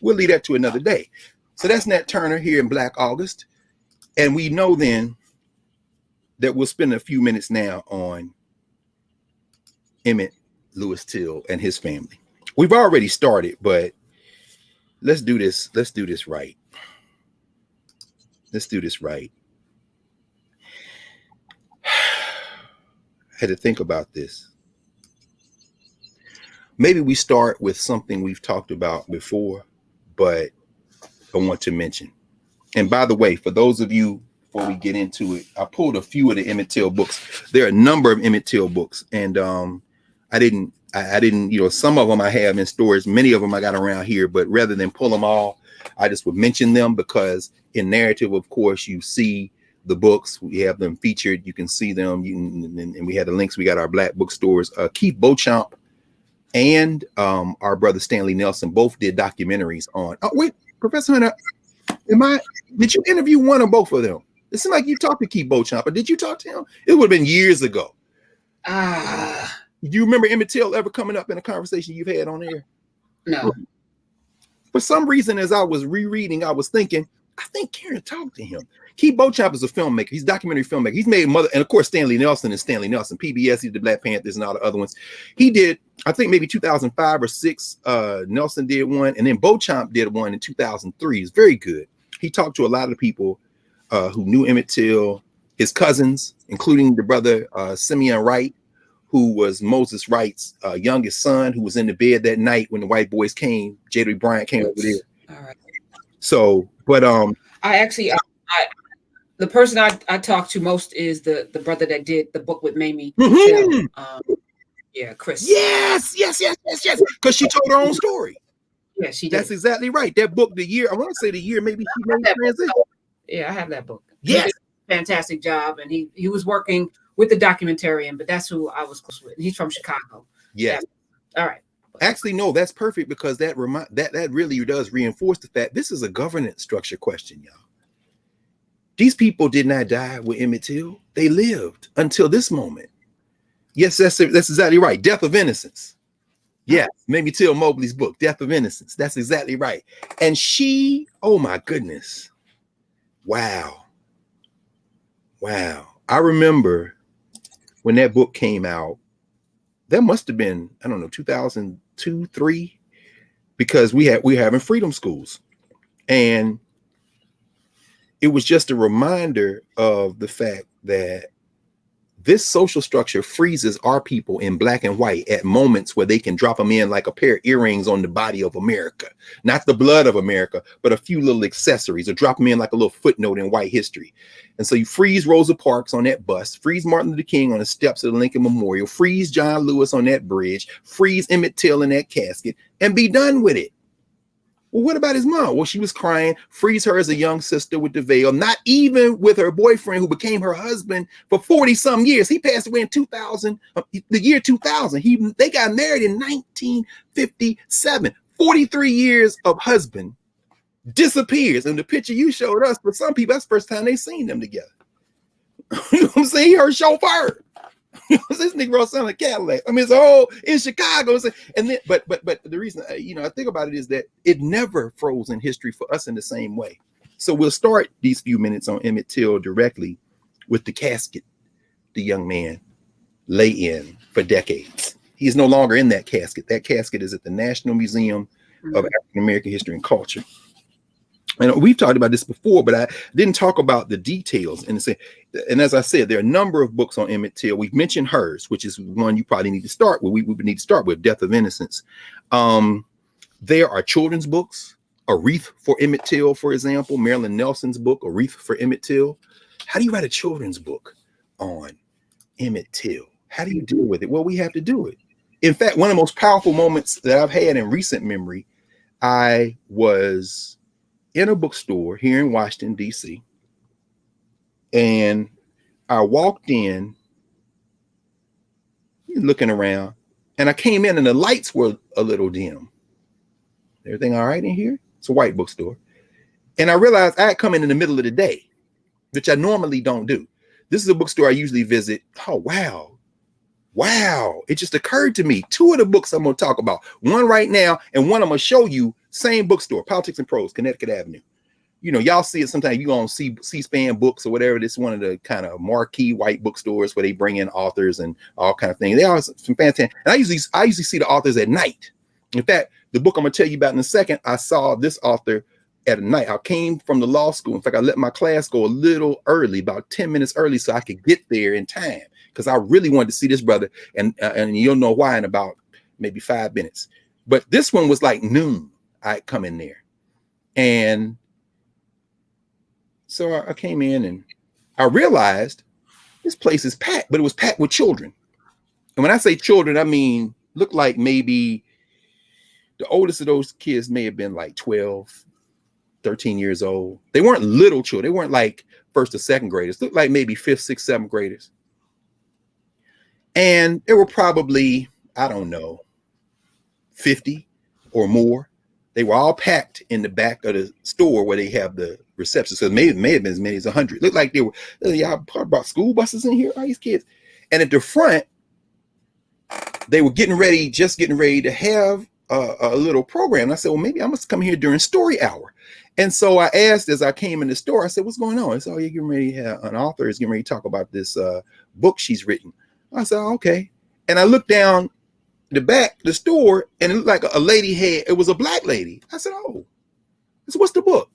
We'll leave that to another day. So that's Nat Turner here in Black August. And we know then that we'll spend a few minutes now on Emmett Lewis Till and his family. We've already started, but let's do this. Let's do this right. Let's do this right. I had to think about this. Maybe we start with something we've talked about before, but I want to mention. And by the way, for those of you, before we get into it, I pulled a few of the Emmett Till books. There are a number of Emmett Till books, and I didn't, you know, some of them I have in stores. Many of them I got around here, but rather than pull them all, I just would mention them because in narrative, of course, you see the books. We have them featured. You can see them. And we had the links. We got our black bookstores. Keith Beauchamp and our brother Stanley Nelson both did documentaries on. Oh wait, Professor Hunter, did you interview one or both of them? It seemed like you talked to Keith Beauchamp, but did you talk to him? It would have been years ago. Do you remember Emmett Till ever coming up in a conversation you've had on air? No. For some reason, as I was rereading, I was thinking, I think Karen talked to him. Keith Beauchamp is a filmmaker. He's a documentary filmmaker. He's made Mother, and of course, Stanley Nelson is Stanley Nelson. PBS, he did the Black Panthers and all the other ones. He did, I think maybe 2005 or 6, Nelson did one, and then Beauchamp did one in 2003. It's very good. He talked to a lot of people who knew Emmett Till, his cousins, including the brother Simeon Wright, who was Moses Wright's youngest son, who was in the bed that night when the white boys came. J.D. Bryant came over there. All right. So, but I actually, the person I talk to most is the brother that did the book with Mamie. Mm-hmm. Yeah, Chris. Yes. Because she told her own story. Yeah, she did. That's exactly right. That book, the year, I want to say the year, maybe she made the transition. Yeah, I have that book. Yes. He did a fantastic job, and he was working with the documentarian, but that's who I was close with. He's from Chicago. Yes. All right. Actually, no, that's perfect because that really does reinforce the fact this is a governance structure question, y'all. These people did not die with Emmett Till. They lived until this moment. Yes, that's exactly right. Death of Innocence. Yes, Mamie Till Mobley's book, Death of Innocence. That's exactly right. And she, oh my goodness. Wow. I remember when that book came out, that must have been, I don't know, 2002, 3, because we were having freedom schools. And it was just a reminder of the fact that this social structure freezes our people in black and white at moments where they can drop them in like a pair of earrings on the body of America, not the blood of America, but a few little accessories, or drop them in like a little footnote in white history. And so you freeze Rosa Parks on that bus, freeze Martin Luther King on the steps of the Lincoln Memorial, freeze John Lewis on that bridge, freeze Emmett Till in that casket, and be done with it. Well, what about his mom? Well, she was crying. Freeze her as a young sister with the veil, not even with her boyfriend who became her husband for 40 some years. He passed away in 2000, the year 2000. They got married in 1957. 43 years of husband disappears. And the picture you showed us, for some people, that's the first time they seen them together. You know what I'm saying? Her chauffeur. This Negro sound like Cadillac. I mean, it's all in Chicago. And then, but the reason, I think about it is that it never froze in history for us in the same way. So we'll start these few minutes on Emmett Till directly with the casket the young man lay in for decades. He is no longer in that casket. That casket is at the National Museum of African American History and Culture. And we've talked about this before, but I didn't talk about the details. And as I said, there are a number of books on Emmett Till. We've mentioned hers, which is one you probably need to start with. We would need to start with Death of Innocence. There are children's books, A Wreath for Emmett Till, for example, Marilyn Nelson's book, A Wreath for Emmett Till. How do you write a children's book on Emmett Till? How do you deal with it? Well, we have to do it. In fact, one of the most powerful moments that I've had in recent memory, I was in a bookstore here in Washington, D.C. And I walked in looking around, and I came in and the lights were a little dim. Everything all right in here? It's a white bookstore. And I realized I had come in the middle of the day, which I normally don't do. This is a bookstore I usually visit. Oh, wow. It just occurred to me. 2 of the books I'm going to talk about, one right now and one I'm going to show you, same bookstore, Politics and Prose, Connecticut Avenue. you know, y'all see it sometimes. You go on C-SPAN books or whatever. This is one of the kind of marquee white bookstores where they bring in authors and all kind of things. They always some fantastic. And I usually see the authors at night. In fact, the book I'm gonna tell you about in a second, I saw this author at night. I came from the law school. In fact, I let my class go a little early, about 10 minutes early, so I could get there in time because I really wanted to see this brother. And you'll know why in about maybe 5 minutes. But this one was like noon. I come in there, and so I came in and I realized this place is packed, but it was packed with children. And when I say children, I mean, look like maybe the oldest of those kids may have been like 12, 13 years old. They weren't little children. They weren't like first or second graders. Looked like maybe fifth, sixth, seventh graders. And there were probably, I don't know, 50 or more. They were all packed in the back of the store where they have the reception. So it may have been as many as 100. Looked like they were, y'all brought school buses in here, all these kids. And at the front, they were just getting ready to have a little program. And I said, well, maybe I must come here during story hour. And so I asked as I came in the store, I said, what's going on? I said, oh, you're getting ready to have an author is getting ready to talk about this book she's written. I said, oh, okay. And I looked down the back, the store, and it looked like a lady had, it was a black lady. I said, oh, so what's the book?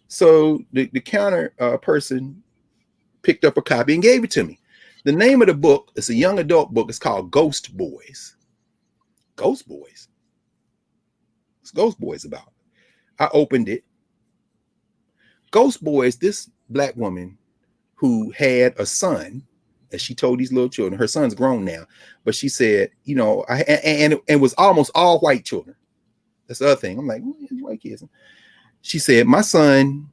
So the counter person picked up a copy and gave it to me. The name of the book, it's a young adult book. It's called Ghost Boys. Ghost Boys. What's Ghost Boys about? I opened it. Ghost Boys, this black woman who had a son, as she told these little children, her son's grown now, but she said, you know, and it was almost all white children. That's the other thing. I'm like, white kids. She said, my son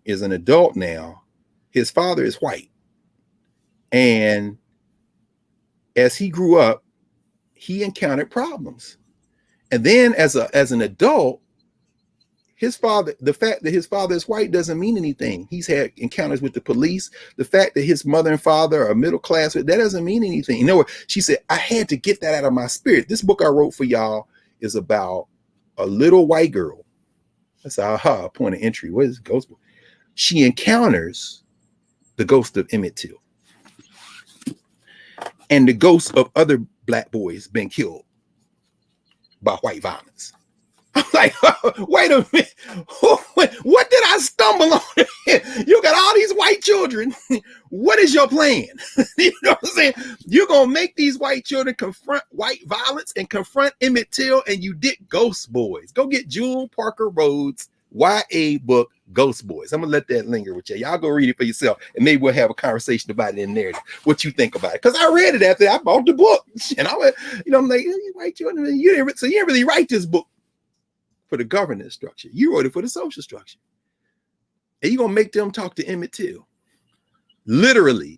is an adult now. His father is white. And as he grew up, he encountered problems. And then as an adult, his father, the fact that his father is white doesn't mean anything. He's had encounters with the police. The fact that his mother and father are middle class, that doesn't mean anything. You know what? She said, I had to get that out of my spirit. This book I wrote for y'all is about a little white girl. That's our point of entry. What is Ghost Boy? She encounters the ghost of Emmett Till and the ghosts of other black boys being killed by white violence. I'm like, wait a minute. What did I stumble on? You got all these white children. What is your plan? You know what I'm saying? You're going to make these white children confront white violence and confront Emmett Till, and you did Ghost Boys. Go get Jewel Parker Rhodes' YA book, Ghost Boys. I'm going to let that linger with you. Y'all go read it for yourself, and maybe we'll have a conversation about it in there. What you think about it? Because I read it after I bought the book. And I went, you know, I'm like, you white children, you didn't really write this book for the governance structure. You wrote it for the social structure. And you're going to make them talk to Emmett Till. Literally.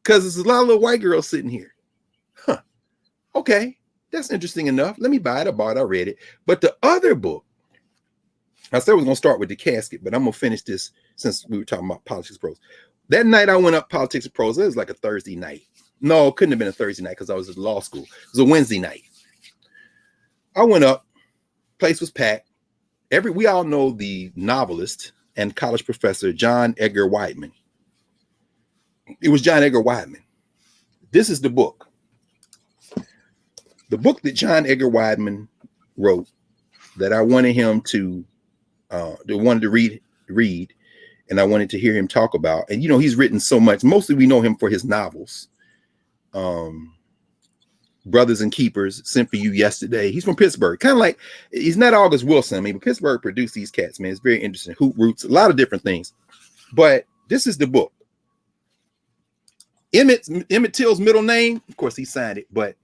Because there's a lot of little white girls sitting here. Huh. Okay. That's interesting enough. Let me buy it. I bought it. I read it. But the other book, I said I was going to start with The Casket, but I'm going to finish this since we were talking about Politics and Prose. That night I went up Politics and Prose. It was like a Thursday night. No, it couldn't have been a Thursday night because I was at law school. It was a Wednesday night. I went up. Place was packed. We all know the novelist and college professor John Edgar Wideman. It was John Edgar Wideman. This is the book. The book that John Edgar Wideman wrote that I wanted him to read, and I wanted to hear him talk about. And you know, he's written so much. Mostly we know him for his novels. Brothers and Keepers, Sent for You Yesterday. He's from Pittsburgh. Kind of like, he's not August Wilson. I mean, but Pittsburgh produced these cats, man. It's very interesting. Hoot Roots, a lot of different things. But this is the book. Emmett Till's middle name, of course, he signed it, but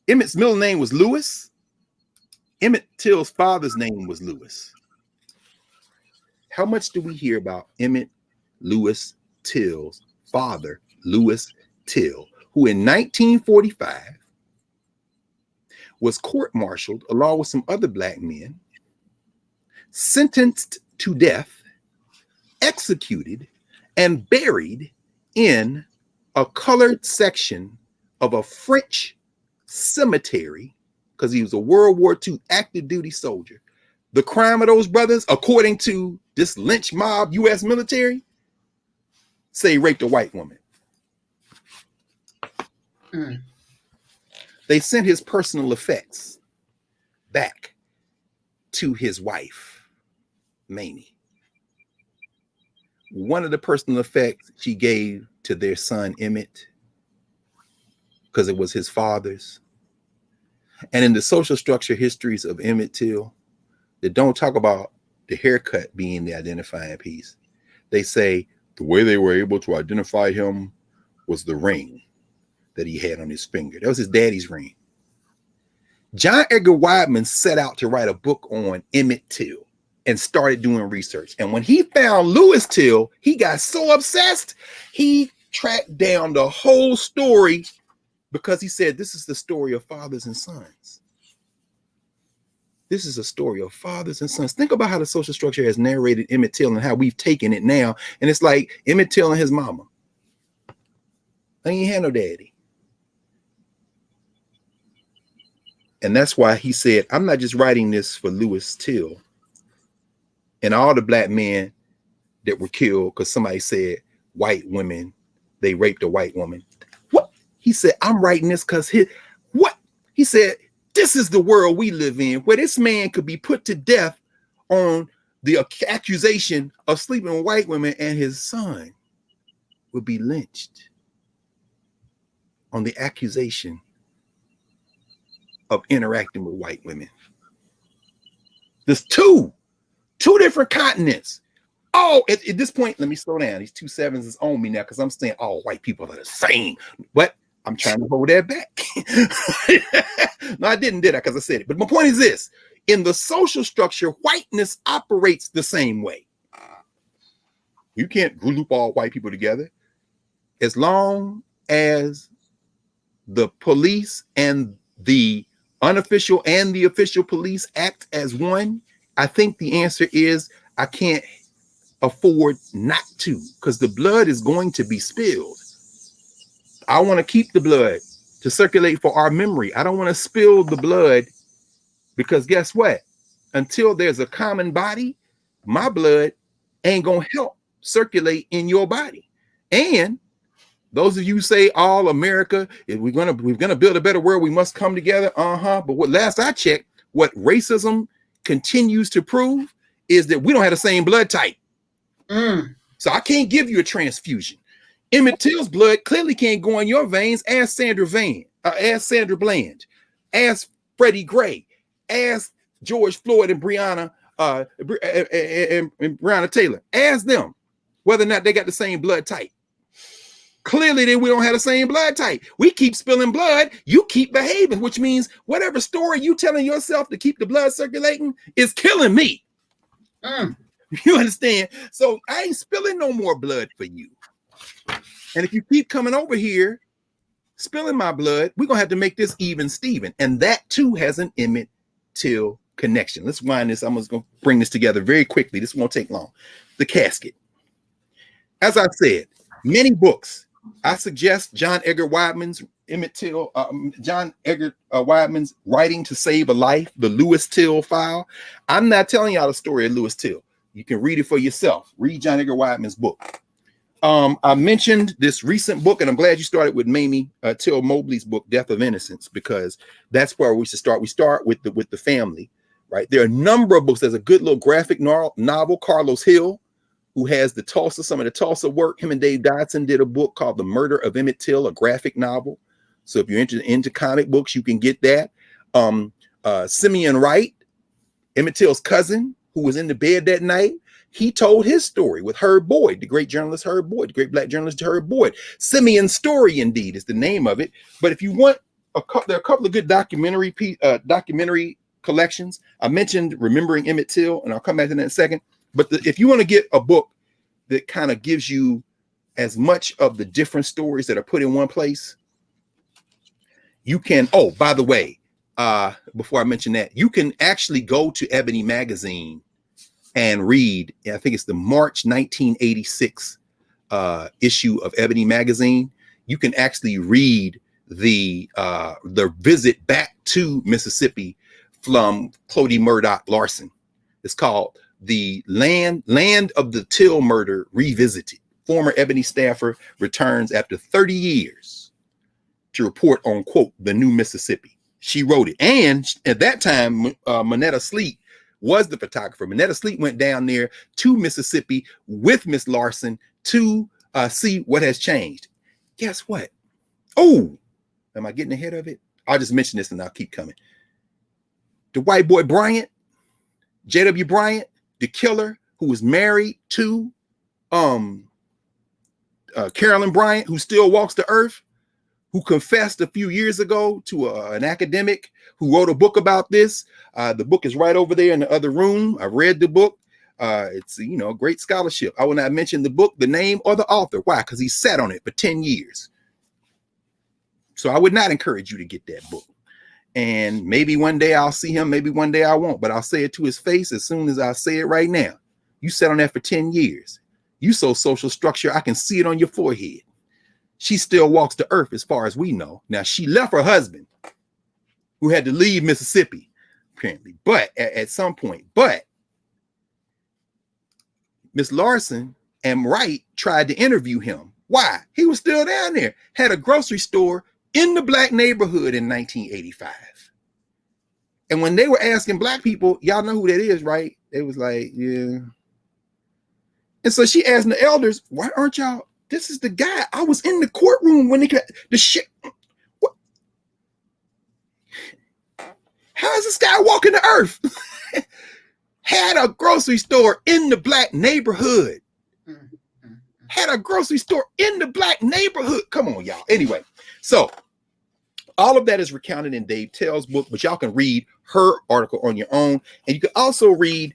Emmett's middle name was Lewis. Emmett Till's father's name was Lewis. How much do we hear about Emmett Lewis Till's father, Lewis Till, who in 1945 was court-martialed along with some other black men, sentenced to death, executed, and buried in a colored section of a French cemetery because he was a World War II active duty soldier, the crime of those brothers, according to this lynch mob U.S. military, say he raped a white woman. They sent his personal effects back to his wife, Mamie. One of the personal effects she gave to their son, Emmett, because it was his father's. And in the social structure histories of Emmett Till, they don't talk about the haircut being the identifying piece. They say the way they were able to identify him was the ring that he had on his finger. That was his daddy's ring. John Edgar Wideman set out to write a book on Emmett Till and started doing research. And when he found Louis Till, he got so obsessed, he tracked down the whole story because he said, this is the story of fathers and sons. This is a story of fathers and sons. Think about how the social structure has narrated Emmett Till and how we've taken it now. And it's like Emmett Till and his mama. They ain't had no daddy. And that's why he said, I'm not just writing this for Louis Till and all the black men that were killed because somebody said white women, they raped a white woman. What? He said, I'm writing this because what? He said, this is the world we live in, where this man could be put to death on the accusation of sleeping with white women, and his son would be lynched on the accusation of interacting with white women. There's two different continents. Oh, at this point, let me slow down. These 2 sevens is on me now because I'm saying all white people are the same. But I'm trying to hold that back. No, I did I? Because I said it. But my point is this. In the social structure, whiteness operates the same way. You can't group all white people together. As long as the police and the unofficial and the official police act as one, I think the answer is I can't afford not to, because the blood is going to be spilled. I want to keep the blood to circulate for our memory. I don't want to spill the blood because guess what? Until there's a common body, my blood ain't going to help circulate in your body. And those of you who say all America, if we're gonna build a better world, we must come together. But what last I checked, what racism continues to prove is that we don't have the same blood type. So I can't give you a transfusion. Emmett Till's blood clearly can't go in your veins. Ask Sandra Bland, ask Freddie Gray, ask George Floyd and Breonna Taylor. Ask them whether or not they got the same blood type. Clearly, we don't have the same blood type. We keep spilling blood. You keep behaving, which means whatever story you telling yourself to keep the blood circulating is killing me. You understand? So I ain't spilling no more blood for you. And if you keep coming over here, spilling my blood, we're going to have to make this even Steven. And that too has an Emmett Till connection. Let's wind this. I'm just going to bring this together very quickly. This won't take long. The casket. As I said, many books. I suggest John Edgar Wideman's Wideman's Writing to Save a Life, the Louis Till file. I'm not telling y'all the story of Louis Till. You can read it for yourself. Read John Edgar Wideman's book. I mentioned this recent book, and I'm glad you started with Mamie Till Mobley's book, Death of Innocence, because that's where we should start. We start with the family, right? There are a number of books. There's a good little graphic novel, Carlos Hill, who has some of the Tulsa work. Him and Dave Dodson did a book called The Murder of Emmett Till, a graphic novel. So if you're interested into comic books, you can get that. Simeon Wright, Emmett Till's cousin, who was in the bed that night, he told his story with Herb Boyd, the great journalist Herb Boyd, the great black journalist Herb Boyd. Simeon's Story, indeed, is the name of it. But if you want there are a couple of good documentary collections. I mentioned Remembering Emmett Till, and I'll come back to that in a second. But if you want to get a book that kind of gives you as much of the different stories that are put in one place, you can, oh, by the way, before I mention that, you can actually go to Ebony Magazine and read, I think it's the March 1986 issue of Ebony Magazine. You can actually read the visit back to Mississippi from Clodie Murdoch Larson. It's called The Land of the Till Murder Revisited. Former Ebony staffer returns after 30 years to report on, quote, the new Mississippi. She wrote it. And at that time, Monetta Sleet was the photographer. Monetta Sleet went down there to Mississippi with Miss Larson to see what has changed. Guess what? Oh, am I getting ahead of it? I'll just mention this and I'll keep coming. The white boy Bryant, J.W. Bryant, the killer who was married to Carolyn Bryant, who still walks the earth, who confessed a few years ago to an academic who wrote a book about this. The book is right over there in the other room. I read the book. It's, you know, great scholarship. I will not mention the book, the name, or the author. Why? Because he sat on it for 10 years. So I would not encourage you to get that book. And maybe one day I'll see him, maybe one day I won't, but I'll say it to his face as soon as I say it right now. You sat on that for 10 years. You so social structure, I can see it on your forehead. She still walks the earth as far as we know. Now, she left her husband, who had to leave Mississippi, apparently, but at some point. But Miss Larson and Wright tried to interview him. Why? He was still down there, had a grocery store in the black neighborhood in 1985. And when they were asking black people, y'all know who that is, right? They was like, yeah. And so she asked the elders, why aren't y'all? This is the guy. I was in the courtroom when they got the shit. What? How is this guy walking the earth? Had a grocery store in the black neighborhood. Had a grocery store in the black neighborhood. Come on, y'all. Anyway, so all of that is recounted in Dave Tell's book, but y'all can read her article on your own. And you can also read,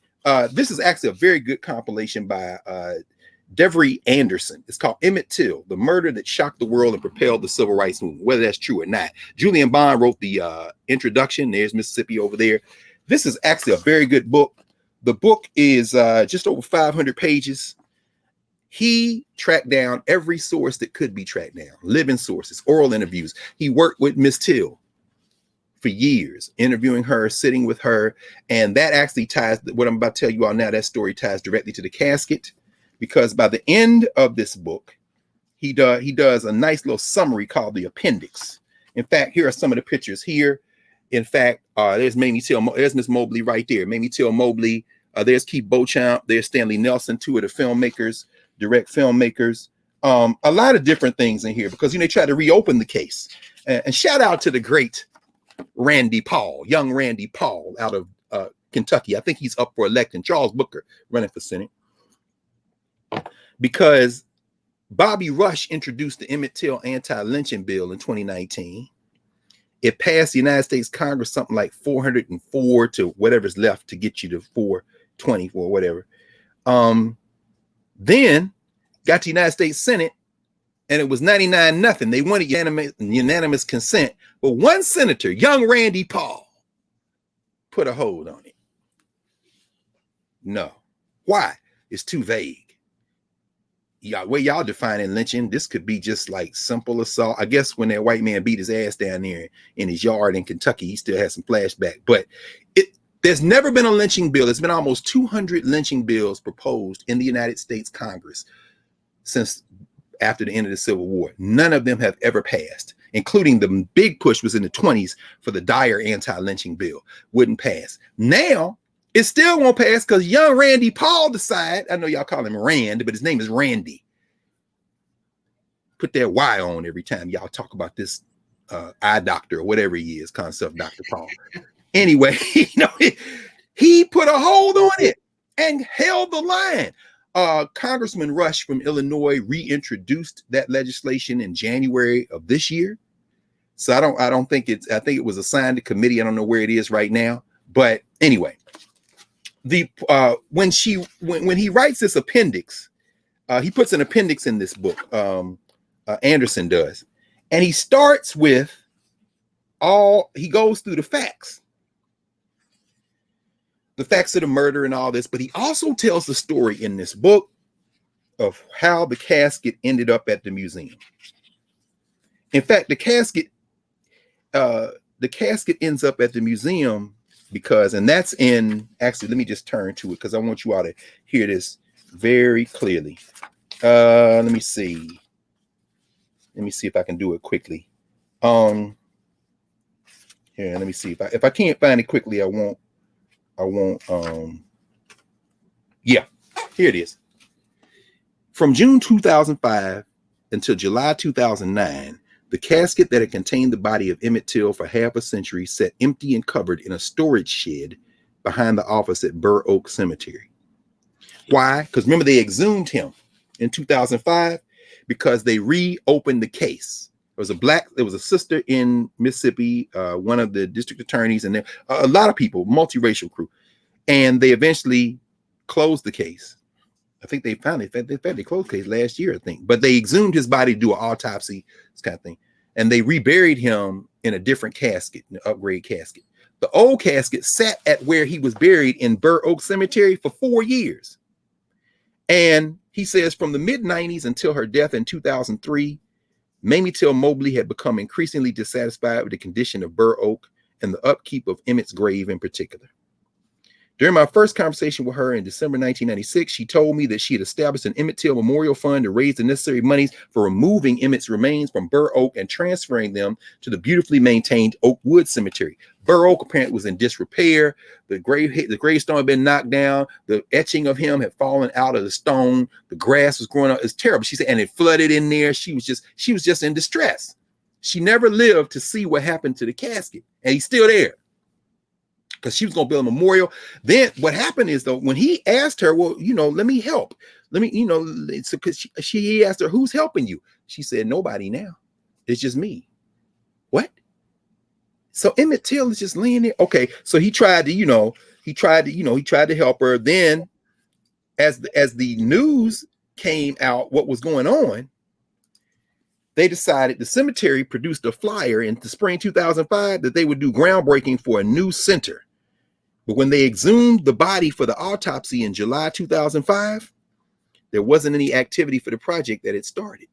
this is actually a very good compilation by Devery Anderson. It's called Emmett Till, The Murder That Shocked the World and Propelled the Civil Rights Movement, whether that's true or not. Julian Bond wrote the introduction. There's Mississippi over there. This is actually a very good book. The book is just over 500 pages. He tracked down every source that could be tracked down, living sources, oral interviews. He worked with Miss Till for years, interviewing her, sitting with her. And that actually ties, what I'm about to tell you all now, that story ties directly to the casket, because by the end of this book, he does a nice little summary called the appendix. In fact, here are some of the pictures here. In fact, there's Mamie Till, there's Miss Mobley right there. Mamie Till Mobley. There's Keith Beauchamp. There's Stanley Nelson, two of the filmmakers, direct filmmakers. A lot of different things in here because, you know, they try to reopen the case. And shout out to the great Randy Paul, young Randy Paul out of Kentucky. I think he's up for election. Charles Booker running for Senate. Because Bobby Rush introduced the Emmett Till anti-lynching bill in 2019. It passed the United States Congress something like 404 to whatever's left to get you to 424, whatever. Then got to the United States Senate and it was 99-0. They wanted unanimous consent. But one senator, young Randy Paul, put a hold on it. No. Why? It's too vague. Way y'all defining lynching, this could be just like simple assault. I guess when that white man beat his ass down there in his yard in Kentucky, he still has some flashback. But there's never been a lynching bill. There's been almost 200 lynching bills proposed in the United States Congress since after the end of the Civil War. None of them have ever passed, including the big push was in the 20s for the Dyer anti-lynching bill. Wouldn't pass. Now, it still won't pass because young Randy Paul decided, I know y'all call him Rand, but his name is Randy. Put that Y on every time y'all talk about this eye doctor or whatever he is, concept Dr. Paul. Anyway, you know, he put a hold on it and held the line. Congressman Rush from Illinois reintroduced that legislation in January of this year. So I don't think I think it was assigned to committee. I don't know where it is right now. But anyway, when he writes this appendix, he puts an appendix in this book. Anderson does, and he starts with he goes through the facts of the murder and all this, but he also tells the story in this book of how the casket ended up at the museum. In fact, the casket ends up at the museum because, and that's in, actually, let me just turn to it because I want you all to hear this very clearly. Let me see if I can do it quickly. Here, let me see if I can't find it quickly, I won't, yeah, here it is. From June 2005 until July 2009, the casket that had contained the body of Emmett Till for half a century sat empty and covered in a storage shed behind the office at Burr Oak Cemetery. Why? Because remember, they exhumed him in 2005 because they reopened the case. There was a sister in Mississippi, one of the district attorneys, and there a lot of people, multiracial crew, and they eventually closed the case. I think they closed the case last year, I think, but they exhumed his body to do an autopsy, this kind of thing, and they reburied him in a different casket, an upgrade casket. The old casket sat at where he was buried in Burr Oak Cemetery for 4 years. And he says from the mid-90s until her death in 2003, Mamie Till Mobley had become increasingly dissatisfied with the condition of Burr Oak and the upkeep of Emmett's grave in particular. During my first conversation with her in December 1996, she told me that she had established an Emmett Till Memorial Fund to raise the necessary monies for removing Emmett's remains from Burr Oak and transferring them to the beautifully maintained Oakwood Cemetery. Burr Oak apparently was in disrepair. The gravestone had been knocked down. The etching of him had fallen out of the stone. The grass was growing up. It's terrible. She said, and it flooded in there. She was just in distress. She never lived to see what happened to the casket, and he's still there, because she was going to build a memorial. Then what happened is, though, when he asked her, well, let me help. Because he asked her, who's helping you? She said, nobody now. It's just me. What? So Emmett Till is just laying there. Okay. So he tried to help her. Then as the news came out, what was going on, they decided, the cemetery produced a flyer in the spring 2005 that they would do groundbreaking for a new center. But when they exhumed the body for the autopsy in July 2005, there wasn't any activity for the project that had started.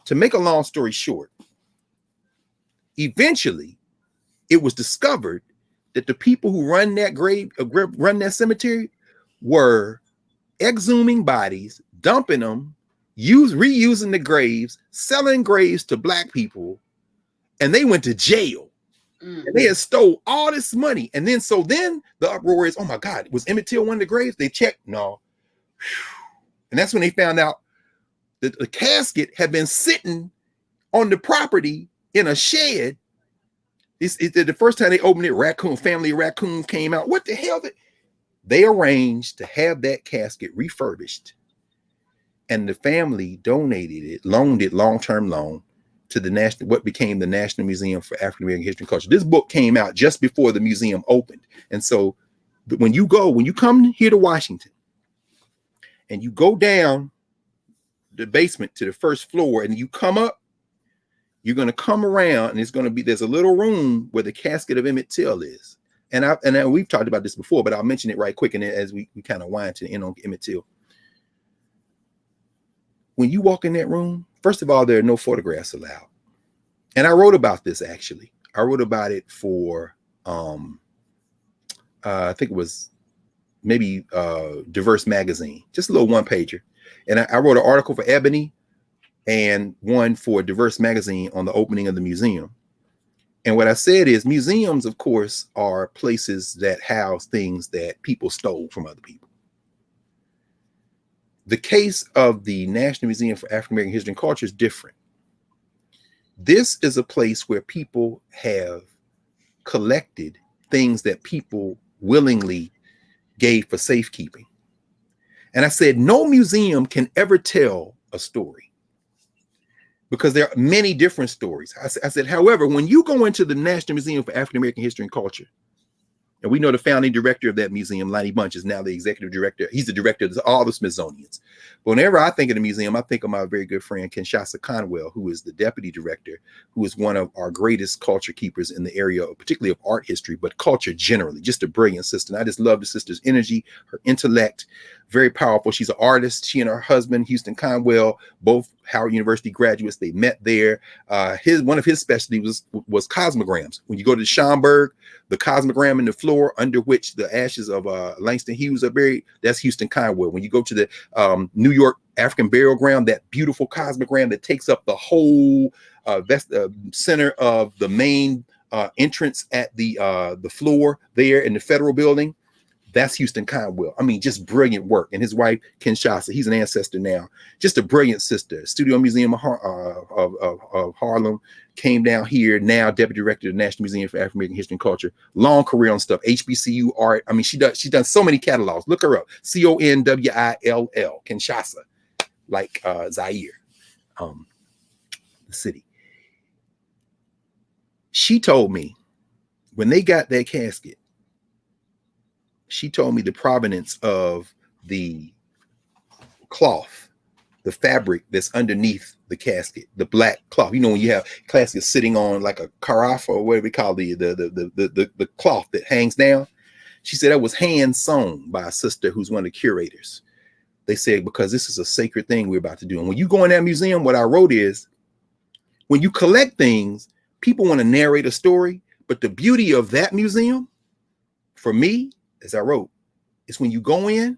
To make a long story short, eventually it was discovered that the people who run that cemetery were exhuming bodies, dumping them, reusing the graves, selling graves to Black people, and they went to jail. And they had stole all this money. And then the uproar is, oh my God, was Emmett Till one of the graves? They checked, no. And that's when they found out that the casket had been sitting on the property in a shed. The first time they opened it, family of raccoons came out. What the hell? They arranged to have that casket refurbished. And the family donated it, loaned it, long-term loan, to what became the National Museum for African American History and Culture. This book came out just before the museum opened. And so when you come here to Washington and you go down the basement to the first floor and you come up, you're going to come around and there's a little room where the casket of Emmett Till is. And we've talked about this before, but I'll mention it right quick. And as we kind of wind to the end on Emmett Till. When you walk in that room, first of all, there are no photographs allowed. And I wrote about this, actually. I wrote about it for, I think it was maybe Diverse Magazine, just a little one-pager. And I wrote an article for Ebony and one for Diverse Magazine on the opening of the museum. And what I said is, museums, of course, are places that house things that people stole from other people. The case of the National Museum for African American History and Culture is different. This is a place where people have collected things that people willingly gave for safekeeping. And I said, no museum can ever tell a story because there are many different stories. I said, however, when you go into the National Museum for African American History and Culture, and we know the founding director of that museum, Lonnie Bunch, is now the executive director. He's the director of all the Smithsonians. But whenever I think of the museum, I think of my very good friend, Kinshasa Conwell, who is the deputy director, who is one of our greatest culture keepers in the area, particularly of art history, but culture generally. Just a brilliant sister. And I just love the sister's energy, her intellect, very powerful. She's an artist. She and her husband, Houston Conwell, both Howard University graduates. They met there. One of his specialties was cosmograms. When you go to Schaumburg, the cosmogram in the floor under which the ashes of Langston Hughes are buried, that's Houston Conwell. When you go to the New York African burial ground, that beautiful cosmogram that takes up the whole center of the main entrance at the floor there in the Federal Building, that's Houston Conwell. I mean, just brilliant work. And his wife, Kinshasa, he's an ancestor now. Just a brilliant sister. Studio Museum of Harlem, came down here, now deputy director of the National Museum for African American History and Culture. Long career on stuff. HBCU art. I mean, she's done so many catalogs. Look her up. Conwill, Kinshasa, like Zaire, the city. She told me when they got that casket, she told me the provenance of the cloth, the fabric that's underneath the casket, the black cloth. You know, when you have caskets sitting on like a carafa or whatever we call the cloth that hangs down. She said that was hand sewn by a sister who's one of the curators. They said, because this is a sacred thing we're about to do. And when you go in that museum, what I wrote is, when you collect things, people want to narrate a story, but the beauty of that museum, for me, as I wrote, is when you go in,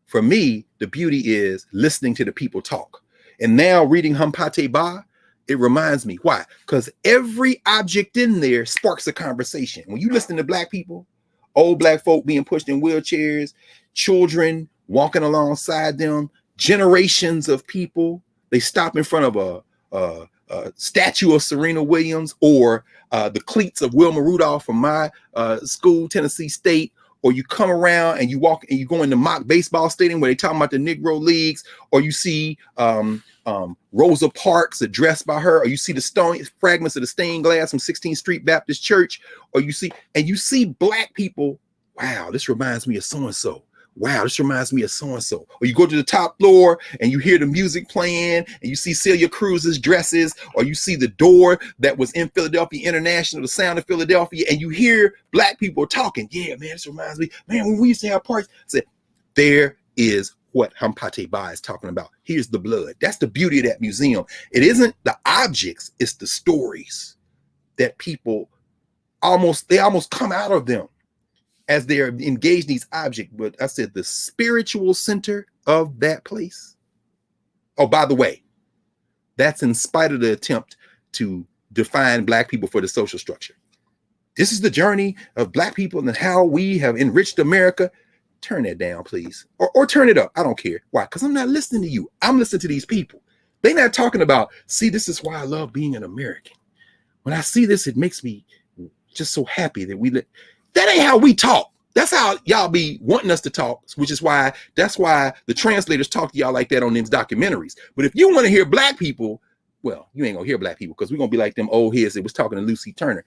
for me, the beauty is listening to the people talk. And now reading Hampâté Bâ, it reminds me. Why? Because every object in there sparks a conversation. When you listen to Black people, old Black folk being pushed in wheelchairs, children walking alongside them, generations of people, they stop in front of a statue of Serena Williams or the cleats of Wilma Rudolph from my school, Tennessee State, or you come around and you walk and you go in the mock baseball stadium where they talking about the Negro Leagues, or you see Rosa Parks addressed by her, or you see the fragments of the stained glass from 16th Street Baptist Church, or you see Black people. Wow, this reminds me of so-and-so. Wow, this reminds me of so-and-so. Or you go to the top floor and you hear the music playing and you see Celia Cruz's dresses, or you see the door that was in Philadelphia International, the Sound of Philadelphia, and you hear Black people talking. Yeah, man, this reminds me, man, when we used to have parties. I said, there is what Hampâté Bâ is talking about. Here's the blood. That's the beauty of that museum. It isn't the objects, it's the stories that people almost come out of them as they're engaged in these objects. But I said the spiritual center of that place. Oh, by the way, that's in spite of the attempt to define Black people for the social structure. This is the journey of Black people and how we have enriched America. Turn that down, please. Or turn it up. I don't care. Why? Because I'm not listening to you. I'm listening to these people. They're not talking about, see, this is why I love being an American. When I see this, it makes me just so happy that that ain't how we talk. That's how y'all be wanting us to talk, which is why the translators talk to y'all like that on these documentaries. But if you want to hear Black people, well, you ain't gonna hear Black people, because we're gonna be like them old heads that was talking to Lucy Turner.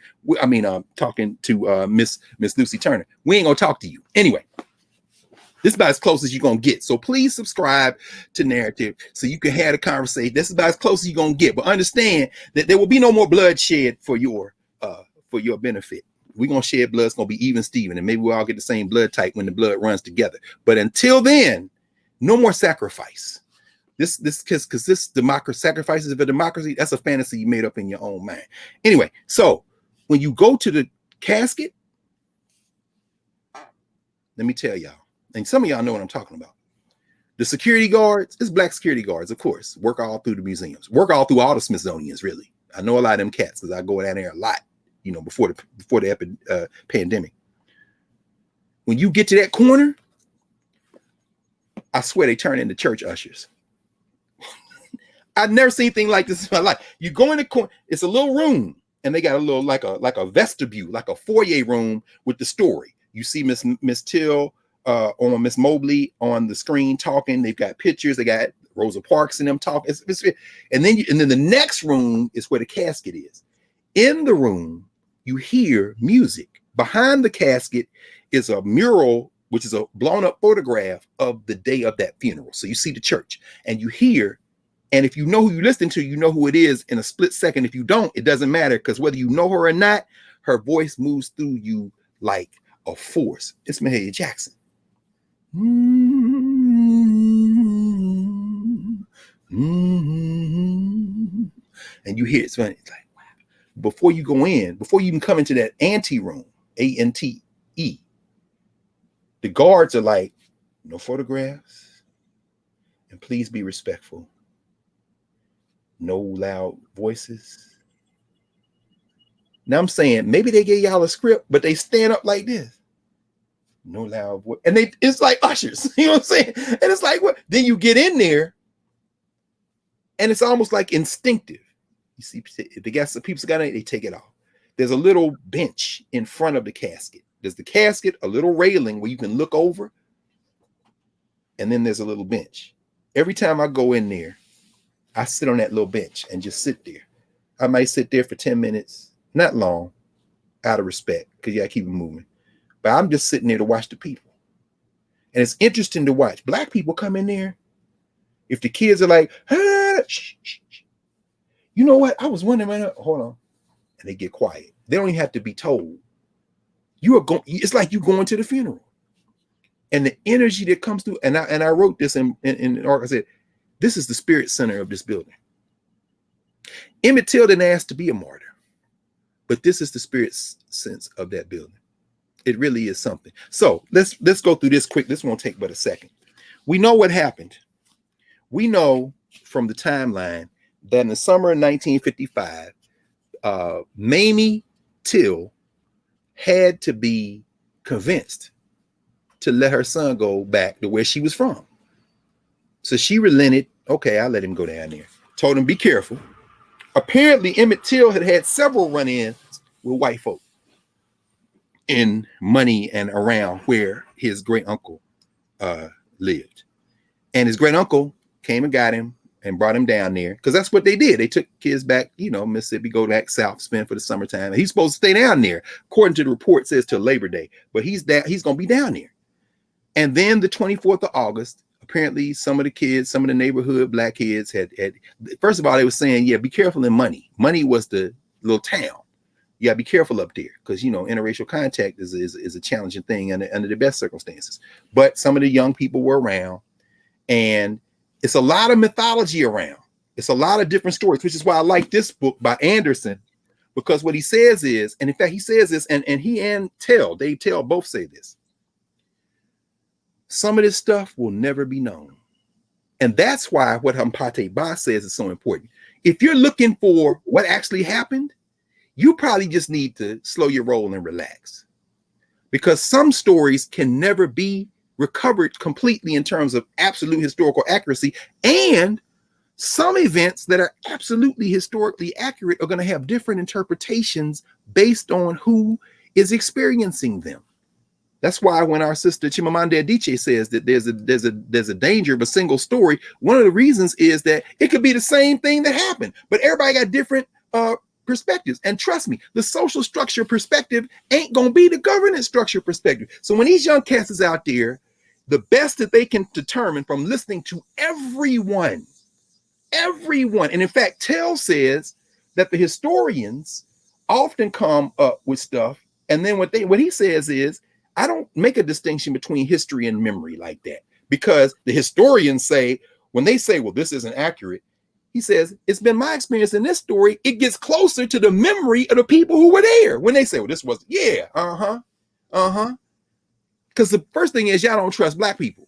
Talking to Miss Lucy Turner. We ain't gonna talk to you. Anyway, this is about as close as you're gonna get. So please subscribe to Narrative so you can have a conversation. This is about as close as you're gonna get. But understand that there will be no more bloodshed for your benefit. We're gonna shed blood. It's gonna be even Steven, and maybe we'll all get the same blood type when the blood runs together. But until then, no more sacrifice. This because this democracy, sacrifices of a democracy, that's a fantasy you made up in your own mind. Anyway, so when you go to the casket, let me tell y'all, and some of y'all know what I'm talking about. The security guards, it's Black security guards, of course, work all through the museums, work all through all the Smithsonians, really. I know a lot of them cats because I go down there a lot. You know, before the pandemic. When you get to that corner, I swear they turn into church ushers. I've never seen anything like this in my life. You go in the corner, it's a little room, and they got a little like a vestibule, like a foyer room with the story. You see Miss Till on Miss Mobley on the screen talking. They've got pictures. They got Rosa Parks and them talking. And then the next room is where the casket is. In the room, you hear music. Behind the casket is a mural, which is a blown up photograph of the day of that funeral. So you see the church and you hear, and if you know who you're listening to, you know who it is in a split second. If you don't, it doesn't matter, because whether you know her or not, her voice moves through you like a force. It's Mahalia Jackson. Mm-hmm. Mm-hmm. and you hear it's funny. It's like, wow. Before you go in, before you even come into that ante room, ANTE, the guards are like, no photographs, and please be respectful. No loud voices. Now I'm saying maybe they gave y'all a script, but they stand up like this. No loud voice. And it's like ushers, you know what I'm saying? And it's like, what? Then you get in there, and it's almost like instinctive. You see, if they got some people got it, they take it off. There's a little bench in front of the casket. There's the casket, a little railing where you can look over, and then there's a little bench. Every time I go in there, I sit on that little bench and just sit there. I might sit there for 10 minutes, not long, out of respect, because you gotta keep it moving. But I'm just sitting there to watch the people. And it's interesting to watch. Black people come in there. If the kids are like, ah, shh, shh, shh. You know what? I was wondering, hold on. And they get quiet. They don't even have to be told. You are going, it's like you going to the funeral. And the energy that comes through, and I wrote this in I said, this is the spirit center of this building. Emmett Till didn't ask to be a martyr, but this is the spirit sense of that building. It really is something. So let's go through this quick. This won't take but a second. We know what happened. We know from the timeline that in the summer of 1955, Mamie Till had to be convinced to let her son go back to where she was from. So she relented. Okay, I'll let him go down there. Told him, be careful. Apparently, Emmett Till had several run-ins with white folk in money and around where his great uncle lived. And his great uncle came and got him and brought him down there, because that's what they did. They took kids back, Mississippi, go back south, spend for the summertime. And he's supposed to stay down there, according to the report, says till Labor Day. But he's going to be down there. And then the 24th of August, apparently some of the kids, some of the neighborhood black kids had first of all, they were saying, yeah, be careful in Money. Money was the little town. You gotta be careful up there, because interracial contact is a challenging thing under the best circumstances. But some of the young people were around, and it's a lot of mythology around. It's a lot of different stories, which is why I like this book by Anderson, because what he says is, and in fact, he says this, and he and Dave Tell both say this. Some of this stuff will never be known. And that's why what Hampâté Bâ says is so important. If you're looking for what actually happened, you probably just need to slow your roll and relax, because some stories can never be recovered completely in terms of absolute historical accuracy. And some events that are absolutely historically accurate are going to have different interpretations based on who is experiencing them. That's why when our sister Chimamanda Adichie says that there's a danger of a single story, one of the reasons is that it could be the same thing that happened, but everybody got different perspectives. And trust me, the social structure perspective ain't gonna be the governance structure perspective. So when these young cats is out there, the best that they can determine from listening to everyone, and in fact, Tell says that the historians often come up with stuff, and then what he says is, I don't make a distinction between history and memory like that, because the historians say, when they say, well, this isn't accurate, he says, it's been my experience in this story, it gets closer to the memory of the people who were there when they say, well, this was, yeah, because the first thing is, y'all don't trust black people.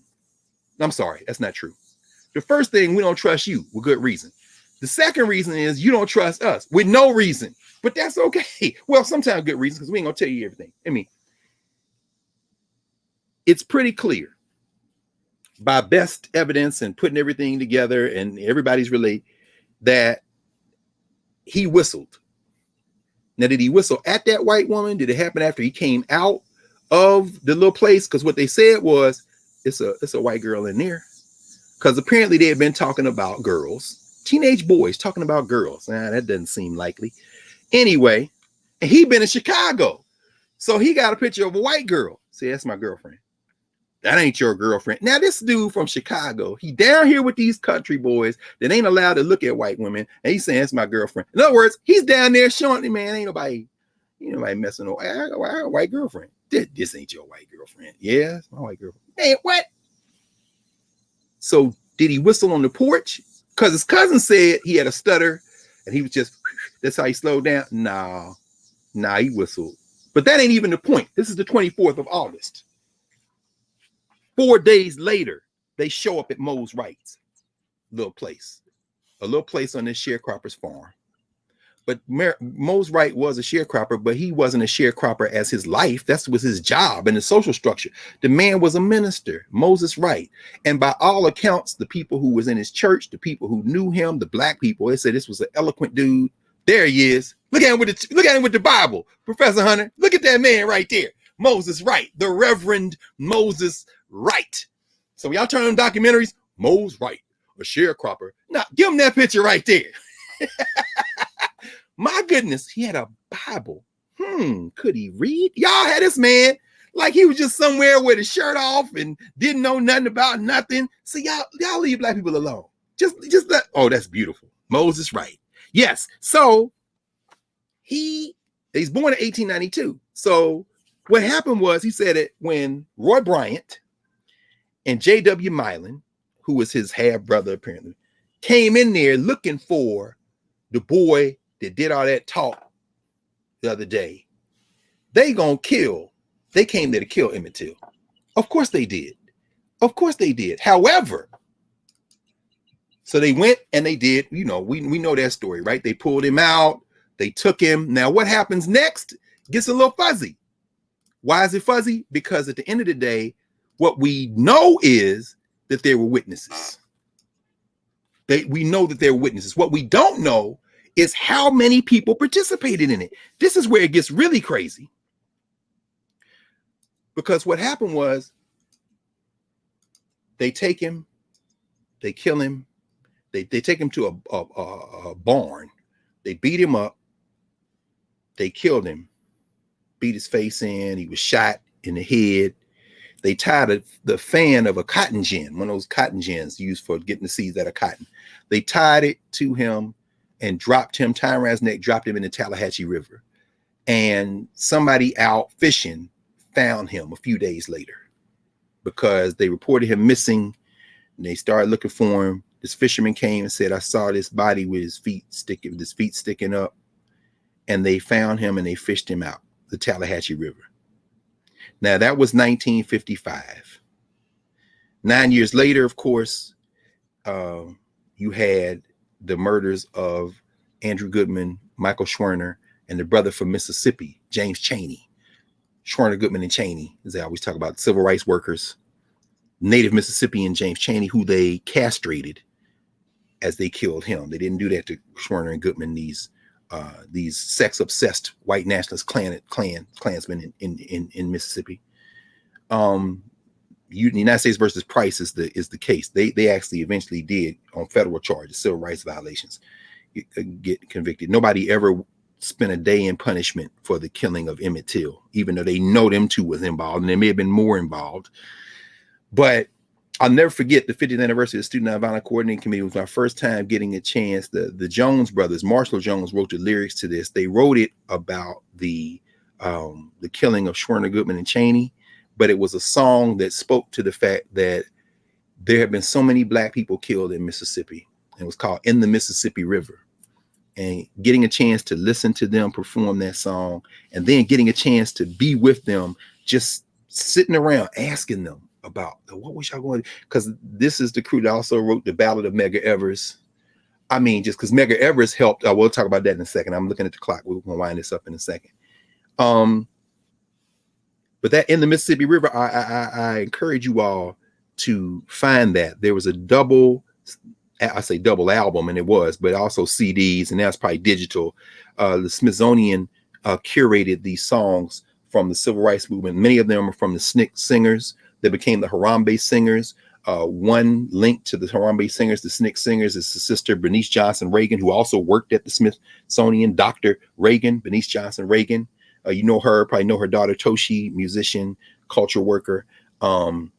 I'm sorry, that's not true. The first thing, we don't trust you with good reason. The second reason is you don't trust us with no reason, but that's okay. Well, sometimes good reasons, because we ain't gonna tell you everything. I mean, it's pretty clear by best evidence and putting everything together and everybody's related that he whistled. Now, did he whistle at that white woman? Did it happen after he came out of the little place? Because what they said was, it's a white girl in there. Because apparently they had been talking about girls, teenage boys talking about girls. That doesn't seem likely. Anyway, and he'd been in Chicago. So he got a picture of a white girl. See, that's my girlfriend. That ain't your girlfriend. Now, this dude from Chicago, he down here with these country boys that ain't allowed to look at white women, and he's saying, it's my girlfriend. In other words, he's down there showing, man, ain't nobody messing with I got a white girlfriend. This ain't your white girlfriend. Yeah, it's my white girlfriend. Hey, what? So did he whistle on the porch? Because his cousin said he had a stutter, and he was just, that's how he slowed down. Nah, he whistled. But that ain't even the point. This is the 24th of August. 4 days later, they show up at Mose Wright's little place, a little place on this sharecropper's farm. But Mose Wright was a sharecropper, but he wasn't a sharecropper as his life. That was his job and the social structure. The man was a minister, Moses Wright. And by all accounts, the people who was in his church, the people who knew him, the black people, they said this was an eloquent dude. There he is. Look at him with the Bible, Professor Hunter. Look at that man right there, Moses Wright, the Reverend Moses Wright. So y'all turn on documentaries, Mose Wright, a sharecropper. Now give him that picture right there. My goodness, he had a Bible. Could he read? Y'all had this man like he was just somewhere with his shirt off and didn't know nothing about nothing. So y'all leave black people alone. Just let. Oh, that's beautiful. Moses Wright. Yes. So he's born in 1892. So what happened was he said that when Roy Bryant and J.W. Milan, who was his half brother apparently, came in there looking for the boy that did all that talk the other day, they came there to kill Emmett Till. Of course they did. However, so they went and they did, we know that story, right? They pulled him out, they took him. Now what happens next gets a little fuzzy. Why is it fuzzy? Because at the end of the day, what we know is that there were witnesses. We know that there were witnesses. What we don't know is how many people participated in it. This is where it gets really crazy. Because what happened was they take him, they kill him, they take him to a barn, they beat him up, they killed him, beat his face in, he was shot in the head. They tied the fan of a cotton gin, one of those cotton gins used for getting the seeds out of cotton. They tied it to him and dropped him, tied around his neck, dropped him in the Tallahatchie River. And somebody out fishing found him a few days later because they reported him missing. And they started looking for him. This fisherman came and said, I saw this body with his feet sticking up. And they found him and they fished him out the Tallahatchie River. Now that was 1955. 9 years later, of course, you had the murders of Andrew Goodman, Michael Schwerner, and the brother from Mississippi, James Chaney. Schwerner, Goodman, and Chaney, as they always talk about, civil rights workers, native Mississippian James Chaney, who they castrated as they killed him. They didn't do that to Schwerner and Goodman, these sex-obsessed white nationalist Klansmen in Mississippi. The United States versus Price is the case. They actually eventually did, on federal charges, civil rights violations, get convicted. Nobody ever spent a day in punishment for the killing of Emmett Till, even though they know them two was involved, and there may have been more involved. But I'll never forget the 50th anniversary of the Student Nonviolent Coordinating Committee. It was my first time getting a chance. The Jones brothers, Marshall Jones, wrote the lyrics to this. They wrote it about the killing of Schwerner, Goodman, and Chaney. But it was a song that spoke to the fact that there have been so many black people killed in Mississippi. It was called In the Mississippi River. And getting a chance to listen to them perform that song, and then getting a chance to be with them, just sitting around asking them about what was y'all going to, because this is the crew that also wrote the Ballad of Medgar Evers. I mean, just because Medgar Evers helped. We'll talk about that in a second. I'm looking at the clock. We're going to wind this up in a second. But that In the Mississippi River, I encourage you all to find that. There was a double album, and it was, but also CDs, and that's probably digital. The Smithsonian curated these songs from the civil rights movement. Many of them are from the SNCC singers that became the Harambe singers. One link to the Harambe singers, the SNCC singers, is the sister Bernice Johnson Reagan, who also worked at the Smithsonian. Dr. Reagan, Bernice Johnson Reagan. You know her, probably know her daughter, Toshi, musician, culture worker. The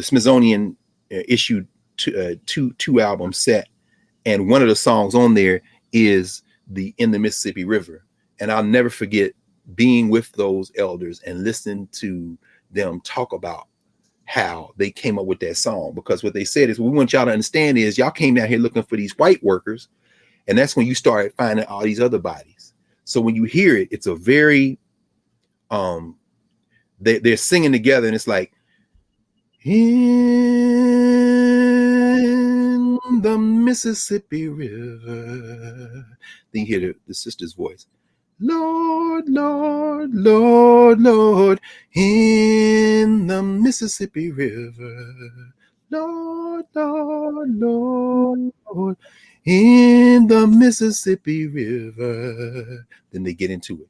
Smithsonian issued two album set, and one of the songs on there is the In the Mississippi River. And I'll never forget being with those elders and listening to them talk about how they came up with that song, because what they said is, what we want y'all to understand is y'all came down here looking for these white workers, And that's when you start finding all these other bodies. So when you hear it, it's a very, they're singing together, and it's like, in the Mississippi River. Then you hear the sister's voice. Lord, Lord, Lord, Lord, in the Mississippi River. Lord, Lord, Lord, Lord, in the Mississippi River. Then they get into it.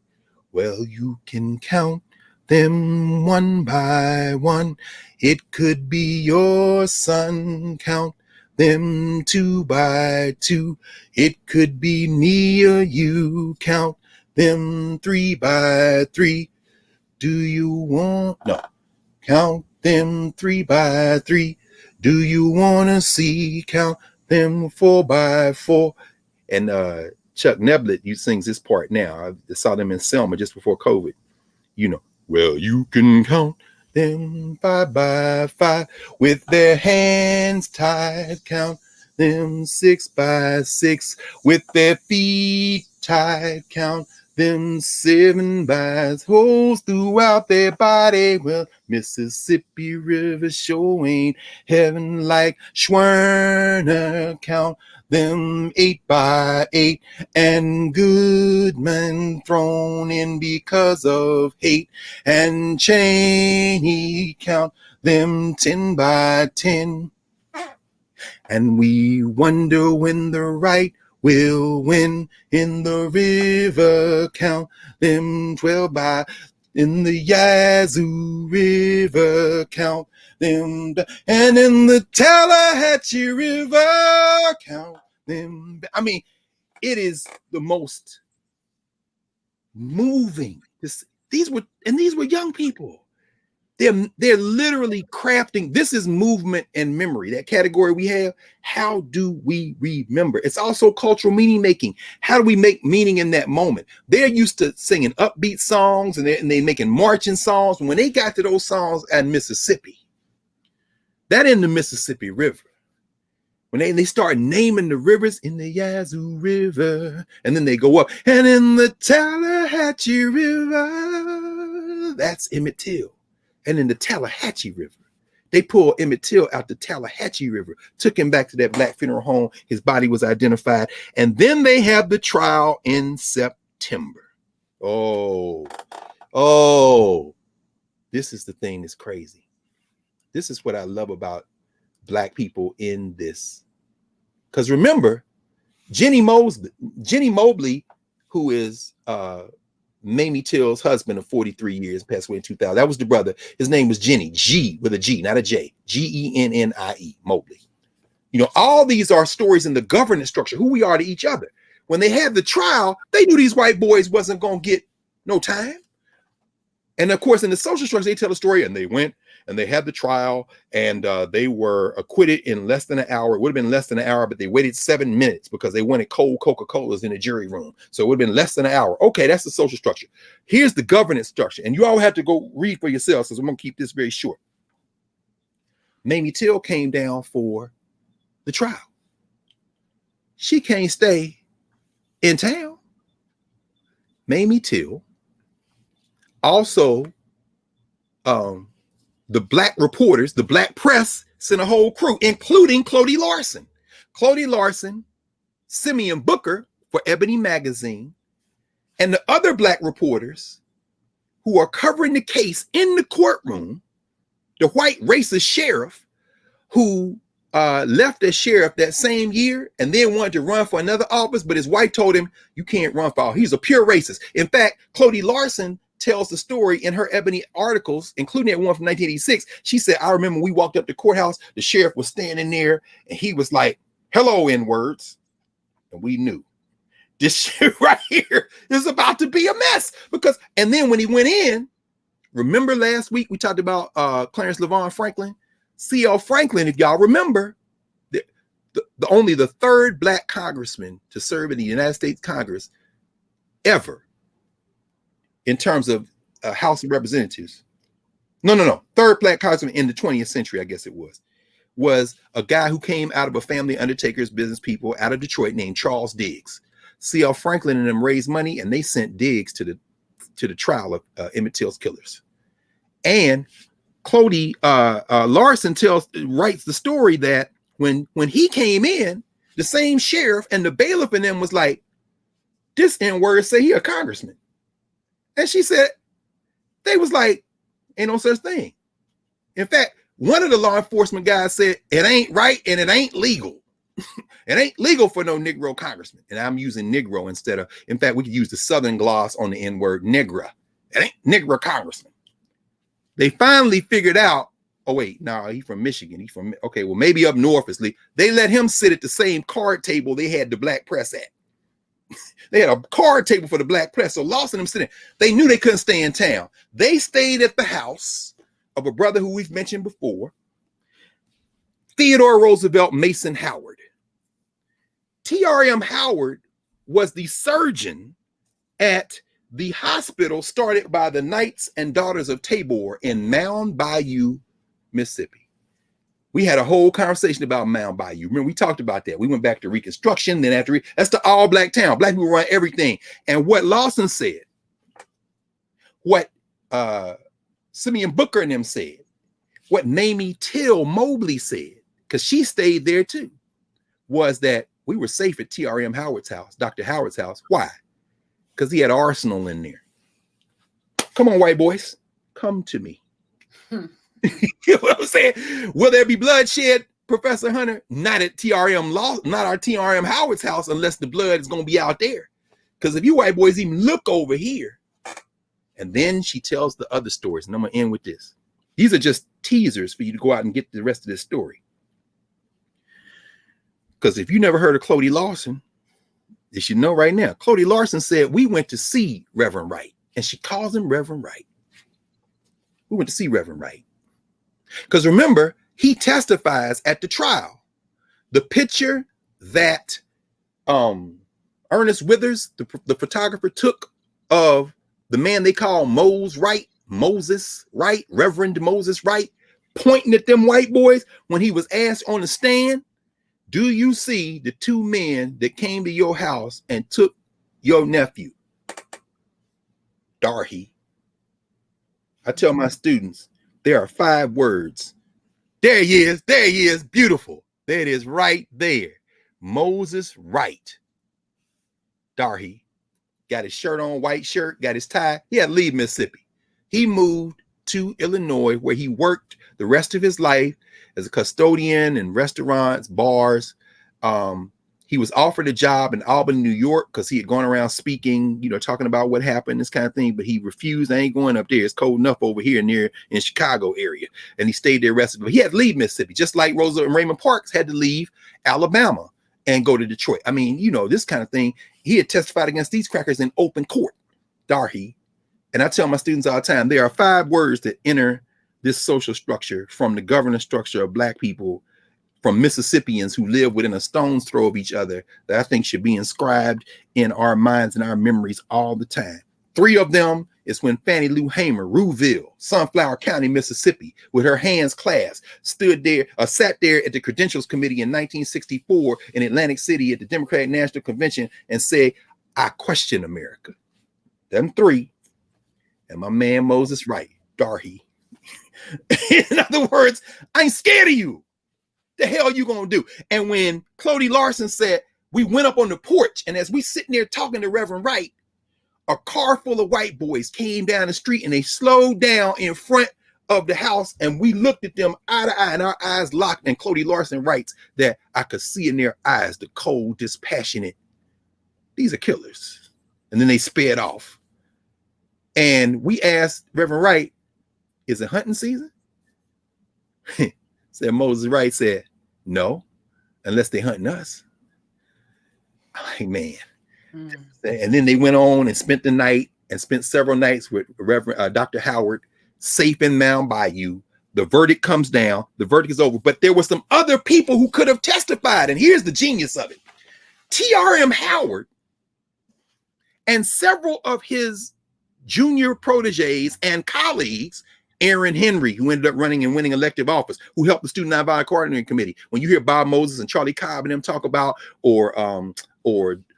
Well, you can count them one by one. It could be your son. Count them two by two. It could be me or you. Count them three by three. Do you want? No. Count them three by three. Do you want to see? Count them four by four. And Chuck Neblett, you sings this part now. I saw them in Selma just before COVID. You know, well, you can count them 5 by 5 with their hands tied. Count them 6 by 6 with their feet tied. Count them 7 by holes throughout their body. Well, Mississippi River sure ain't heaven like Schwerner. Count them 8 by 8 and Goodman thrown in because of hate, and Cheney count them 10 by 10. And we wonder when the right will win in the river. Count them 12 by in the Yazoo River. Count them, and in the Tallahatchie River. Count them. I mean, it is the most moving. These were young people. They're literally crafting. This is movement and memory, that category we have. How do we remember? It's also cultural meaning making. How do we make meaning in that moment? They're used to singing upbeat songs, and they're making marching songs. When they got to those songs at Mississippi, that in the Mississippi River, when they start naming the rivers, in the Yazoo River, and then they go up, and in the Tallahatchie River, that's Emmett Till. And in the Tallahatchie River, they pulled Emmett Till out the Tallahatchie River, took him back to that black funeral home. His body was identified. And then they have the trial in September. Oh, this is the thing that's crazy. This is what I love about black people in this. Because remember, Jenny Mobley, who is Mamie Till's husband of 43 years, passed away in 2000. That was the brother. His name was Jenny, G with a G, not a J. Gennie, Mobley. You know, all these are stories in the governance structure, who we are to each other. When they had the trial, they knew these white boys wasn't going to get no time. And of course, in the social structure, they tell a story, and they went and they had the trial, and they were acquitted in less than an hour. It would have been less than an hour, but they waited 7 minutes because they wanted cold Coca-Colas in the jury room. So it would have been less than an hour. Okay, that's the social structure. Here's the governance structure. And you all have to go read for yourselves, because I'm going to keep this very short. Mamie Till came down for the trial. She can't stay in town. Mamie Till. Also, the black reporters, the black press, sent a whole crew, including Clodie Larson. Clodie Larson, Simeon Booker for Ebony Magazine, and the other black reporters who are covering the case in the courtroom, the white racist sheriff who left as sheriff that same year and then wanted to run for another office, but his wife told him, you can't run for office. He's a pure racist. In fact, Clodie Larson tells the story in her Ebony articles, including that one from 1986. She said, I remember we walked up the courthouse, the sheriff was standing there, and he was like, hello, N-words. And we knew this shit right here is about to be a mess. And then when he went in, remember last week we talked about Clarence LaVon Franklin? C.L. Franklin, if y'all remember, only the third black congressman to serve in the United States Congress ever, in terms of House of Representatives. No. Third black congressman in the 20th century, I guess it was was a guy who came out of a family of undertakers, business people out of Detroit named Charles Diggs. C.L. Franklin and them raised money, and they sent Diggs to the trial of Emmett Till's killers. And Cody Larson writes the story that when he came in, the same sheriff and the bailiff and them was like, this N-word say he a congressman. And she said, they was like, ain't no such thing. In fact, one of the law enforcement guys said, it ain't right and it ain't legal. It ain't legal for no Negro congressman. And I'm using Negro instead of, in fact, we could use the Southern gloss on the N-word, Negra. It ain't Negro congressman. They finally figured out, oh, wait, no, he's from Michigan. He's from, okay, well, maybe up north is legal. They let him sit at the same card table they had the black press at. They had a card table for the black press. So Lawson and them sitting, they knew they couldn't stay in town. They stayed at the house of a brother who we've mentioned before, Theodore Roosevelt Mason Howard. T.R.M. Howard was the surgeon at the hospital started by the Knights and Daughters of Tabor in Mound Bayou, Mississippi. We had a whole conversation about Mound Bayou. Remember, we talked about that. We went back to Reconstruction. Then after that's the all black town. Black people run everything. And what Lawson said, what Simeon Booker and them said, what Mamie Till Mobley said, because she stayed there too, was that we were safe at T.R.M. Howard's house, Dr. Howard's house. Why? Because he had arsenal in there. Come on, white boys, come to me. You know what I'm saying? Will there be bloodshed, Professor Hunter? Not at TRM law, not our TRM Howard's house, unless the blood is going to be out there. Because if you white boys even look over here, and then she tells the other stories, and I'm going to end with this. These are just teasers for you to go out and get the rest of this story. Because if you never heard of Cody Larson, you should know right now. Cody Larson said, we went to see Reverend Wright. And she calls him Reverend Wright. We went to see Reverend Wright. Because remember, he testifies at the trial. The picture that Ernest Withers, the photographer, took of the man they call Moses Wright, Reverend Moses Wright, pointing at them white boys when he was asked on the stand, do you see the two men that came to your house and took your nephew, Darhy? I tell my students, there are 5 words. There he is, beautiful. There it is right there. Moses Wright. Darhy. Got his shirt on, white shirt, got his tie. He had to leave Mississippi. He moved to Illinois, where he worked the rest of his life as a custodian in restaurants, bars. He was offered a job in Albany, New York, because he had gone around speaking, talking about what happened, this kind of thing. But he refused. I ain't going up there. It's cold enough over here near in Chicago area. And he stayed there the rest of it. He had to leave Mississippi, just like Rosa and Raymond Parks had to leave Alabama and go to Detroit. I mean, this kind of thing. He had testified against these crackers in open court, Darhy. And I tell my students all the time, there are 5 words that enter this social structure from the governance structure of Black people, from Mississippians who live within a stone's throw of each other, that I think should be inscribed in our minds and our memories all the time. 3 of them is when Fannie Lou Hamer, Rouville, Sunflower County, Mississippi, with her hands clasped, sat there at the Credentials Committee in 1964 in Atlantic City at the Democratic National Convention and said, I question America. Them 3. And my man Moses Wright, Darhy. In other words, I ain't scared of you. The hell you gonna do? And when Cody Larson said, we went up on the porch, and as we sitting there talking to Reverend Wright, a car full of white boys came down the street and they slowed down in front of the house, and we looked at them eye to eye and our eyes locked. And Cody Larson writes that I could see in their eyes the cold, dispassionate, these are killers. And then they sped off. And we asked Reverend Wright, is it hunting season? Said Moses Wright said, no, unless they hunting us. I'm like, man. And then they went on and spent the night and spent several nights with Reverend Dr. Howard, safe in Mound Bayou. The verdict comes down. The verdict is over. But there were some other people who could have testified. And here's the genius of it. T.R.M. Howard and several of his junior proteges and colleagues Aaron Henry, who ended up running and winning elective office, who helped the Student Nonviolent Coordinating Committee. When you hear Bob Moses and Charlie Cobb and them talk about, or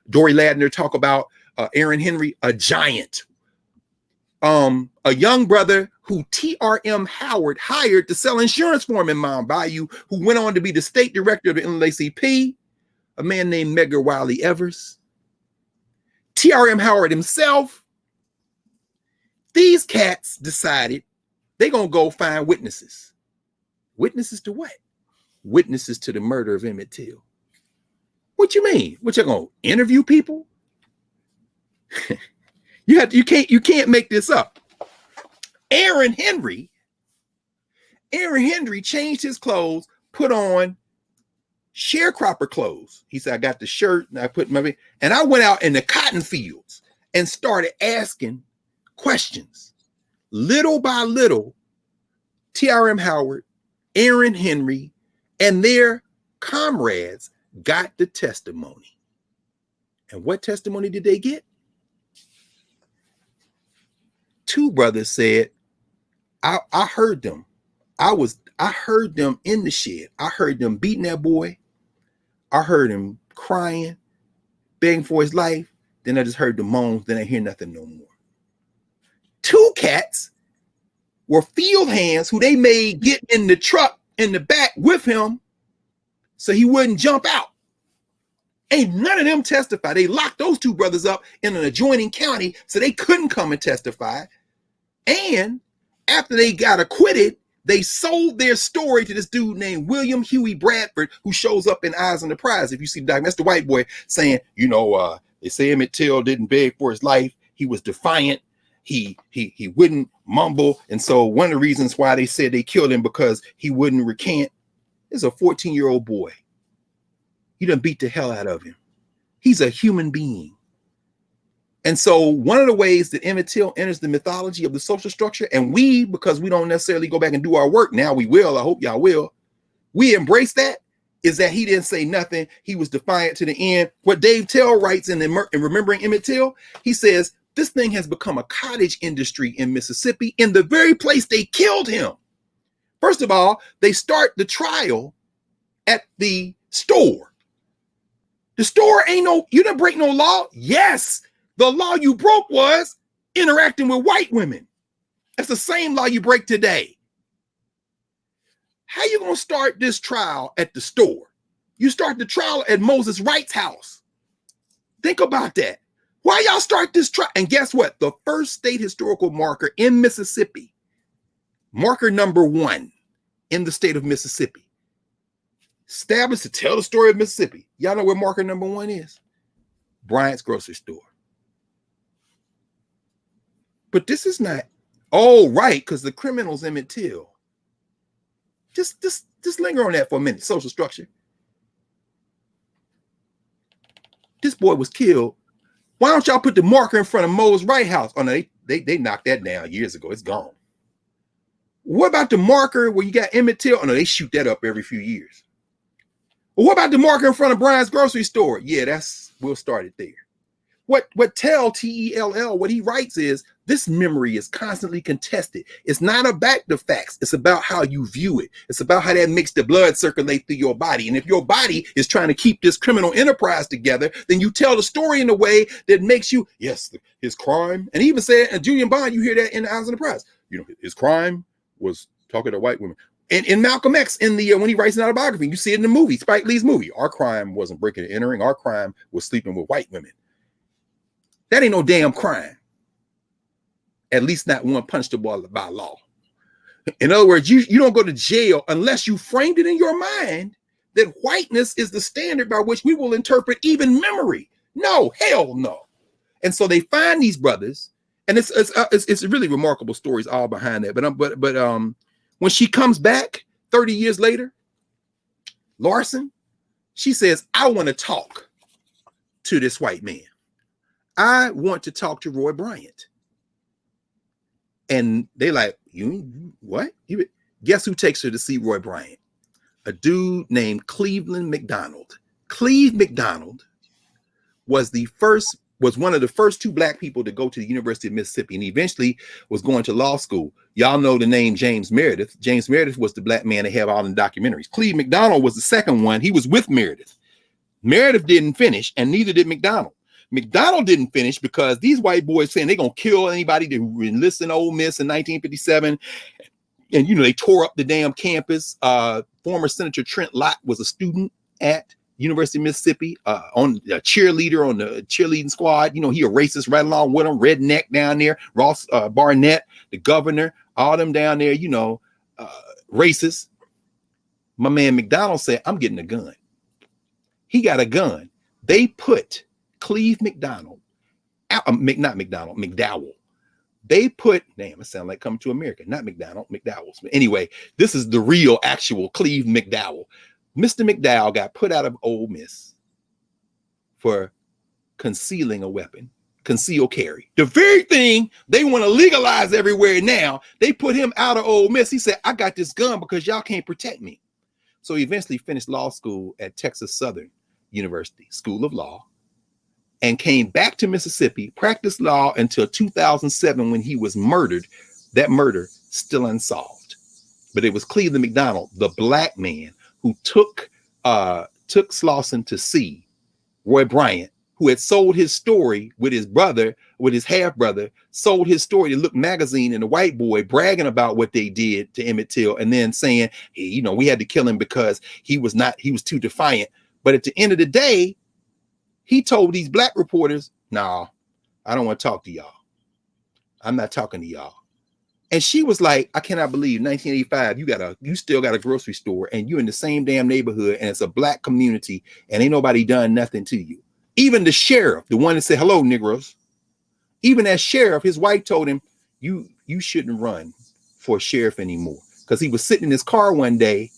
Dory Ladner talk about Aaron Henry, a giant. A young brother who T.R.M. Howard hired to sell insurance for him in Mount Bayou, who went on to be the state director of the NAACP, a man named Medgar Wiley Evers. T.R.M. Howard himself. These cats decided they're going to go find witnesses. Witnesses to what? Witnesses to the murder of Emmett Till. What you mean? What, you're going to interview people? You can't make this up. Aaron Henry changed his clothes, put on sharecropper clothes. He said, I got the shirt and I put my, and I went out in the cotton fields and started asking questions. Little by little, T.R.M. Howard, Aaron Henry, and their comrades got the testimony. And what testimony did they get? Two brothers said, I heard them. I heard them in the shed. I heard them beating that boy. I heard him crying, begging for his life. Then I just heard the moans. Then I hear nothing no more. Two cats were field hands who they made get in the truck in the back with him so he wouldn't jump out. Ain't none of them testify. They locked those two brothers up in an adjoining county so they couldn't come and testify. And after they got acquitted, they sold their story to this dude named William Huey Bradford, who shows up in Eyes on the Prize. If you see the document, that's the white boy saying, they say Emmett Till didn't beg for his life. He was defiant. He wouldn't mumble. And so one of the reasons why they said they killed him because he wouldn't recant is a 14-year-old boy. He done beat the hell out of him. He's a human being. And so one of the ways that Emmett Till enters the mythology of the social structure, and we, because we don't necessarily go back and do our work, now we will, I hope y'all will, we embrace that, is that he didn't say nothing. He was defiant to the end. What Dave Tell writes in Remembering Emmett Till, he says, this thing has become a cottage industry in Mississippi in the very place they killed him. First of all, they start the trial at the store. The store you didn't break no law. Yes, the law you broke was interacting with white women. That's the same law you break today. How you gonna start this trial at the store? You start the trial at Moses Wright's house. Think about that. Why y'all start this trial? And guess what? The first state historical marker in Mississippi, marker number 1 in the state of Mississippi, established to tell the story of Mississippi. Y'all know where marker number 1 is? Bryant's grocery store. But this is not, oh, right, because the criminal's Emmett Till. Just linger on that for a minute, social structure. This boy was killed. Why don't y'all put the marker in front of Mo's Wright house? Oh, no, they knocked that down years ago. It's gone. What about the marker where you got Emmett Till? Oh, no, they shoot that up every few years. Well, what about the marker in front of Brian's grocery store? Yeah, we'll start it there. What Tell, T-E-L-L, what he writes is, this memory is constantly contested. It's not about the facts. It's about how you view it. It's about how that makes the blood circulate through your body. And if your body is trying to keep this criminal enterprise together, then you tell the story in a way that makes you, yes, his crime. And he even said, and Julian Bond, you hear that in the Eyes on the Prize. His crime was talking to white women. And in Malcolm X, when he writes an autobiography, you see it in the movie, Spike Lee's movie. Our crime wasn't breaking and entering. Our crime was sleeping with white women. That ain't no damn crime. At least not one punishable by law. In other words, you don't go to jail unless you framed it in your mind that whiteness is the standard by which we will interpret even memory. No, hell no. And so they find these brothers, and it's really remarkable stories all behind that. But when she comes back 30 years later, Larson, she says, I want to talk to this white man. I want to talk to Roy Bryant. And they like, you what? Guess who takes her to see Roy Bryant? A dude named Cleveland McDonald. Cleve McDonald was the first was one of the first 2 black people to go to the University of Mississippi, and eventually was going to law school. Y'all know the name James Meredith. James Meredith was the black man they have all in documentaries. Cleve McDonald was the second one. He was with Meredith. Meredith didn't finish, and neither did McDonald. McDonald didn't finish because these white boys saying they're going to kill anybody who enlists in Ole Miss in 1957. And, they tore up the damn campus. Former Senator Trent Lott was a student at University of Mississippi, on a cheerleader on the cheerleading squad. He a racist right along with him. Redneck down there. Ross Barnett, the governor, all them down there, racist. My man McDonald said, I'm getting a gun. He got a gun. They put Cleve McDonald, McDowell. They put, damn, it sounds like Coming to America, not McDonald, McDowell's. But anyway, this is the real, actual Cleve McDowell. Mr. McDowell got put out of Ole Miss for concealing a weapon, concealed carry. The very thing they want to legalize everywhere now, they put him out of Ole Miss. He said, I got this gun because y'all can't protect me. So he eventually finished law school at Texas Southern University School of Law and came back to Mississippi, practiced law until 2007 when he was murdered. That murder still unsolved. But it was Cleveland McDonald, the black man, who took Slauson to see Roy Bryant, who had sold his story with his brother, with his half brother, sold his story to Look magazine, and the white boy bragging about what they did to Emmett Till, and then saying, hey, we had to kill him because he was too defiant. But at the end of the day, he told these black reporters, nah, I don't want to talk to y'all. I'm not talking to y'all. And she was like, I cannot believe 1985, you still got a grocery store and you're in the same damn neighborhood and it's a black community and ain't nobody done nothing to you. Even the sheriff, the one that said, hello, Negroes, even that sheriff, his wife told him, you shouldn't run for sheriff anymore. Because he was sitting in his car one day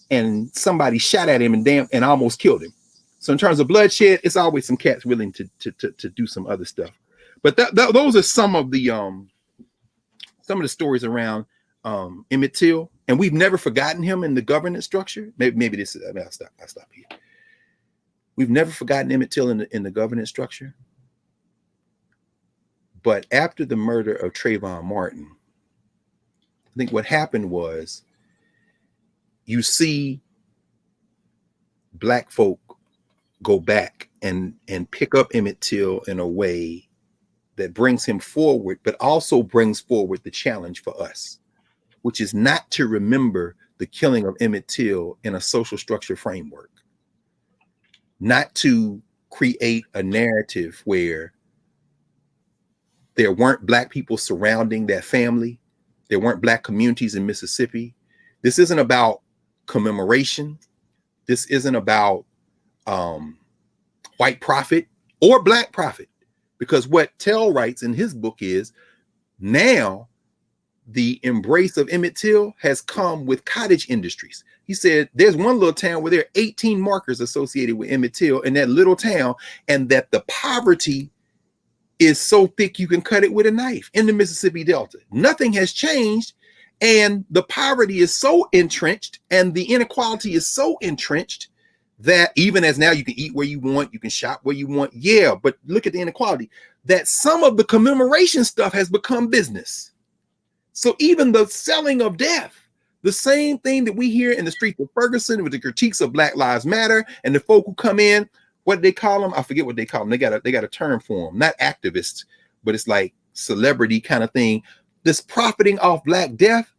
and somebody shot at him and almost killed him. So in terms of bloodshed, it's always some cats willing to do some other stuff. But those are some of the stories around Emmett Till, and we've never forgotten him in the governance structure. Maybe this is, I'll stop here. We've never forgotten Emmett Till in the governance structure. But after the murder of Trayvon Martin, I think what happened was you see black folk go back and pick up Emmett Till in a way that brings him forward, but also brings forward the challenge for us, which is not to remember the killing of Emmett Till in a social structure framework, not to create a narrative where there weren't black people surrounding that family. There weren't black communities in Mississippi. This isn't about commemoration. This isn't about white prophet or black prophet, because what Tell writes in his book is now the embrace of Emmett Till has come with cottage industries. He said there's one little town where there are 18 markers associated with Emmett Till in that little town, and that the poverty is so thick you can cut it with a knife in the Mississippi Delta. Nothing has changed, and the poverty is so entrenched and the inequality is so entrenched that even as now you can eat where you want, you can shop where you want. Yeah, but look at the inequality, that some of the commemoration stuff has become business. So even the selling of death, the same thing that we hear in the streets of Ferguson with the critiques of Black Lives Matter and the folk who come in, what do they call them? I forget what they call them. They got a term for them, not activists, but it's like celebrity kind of thing. This profiting off Black death.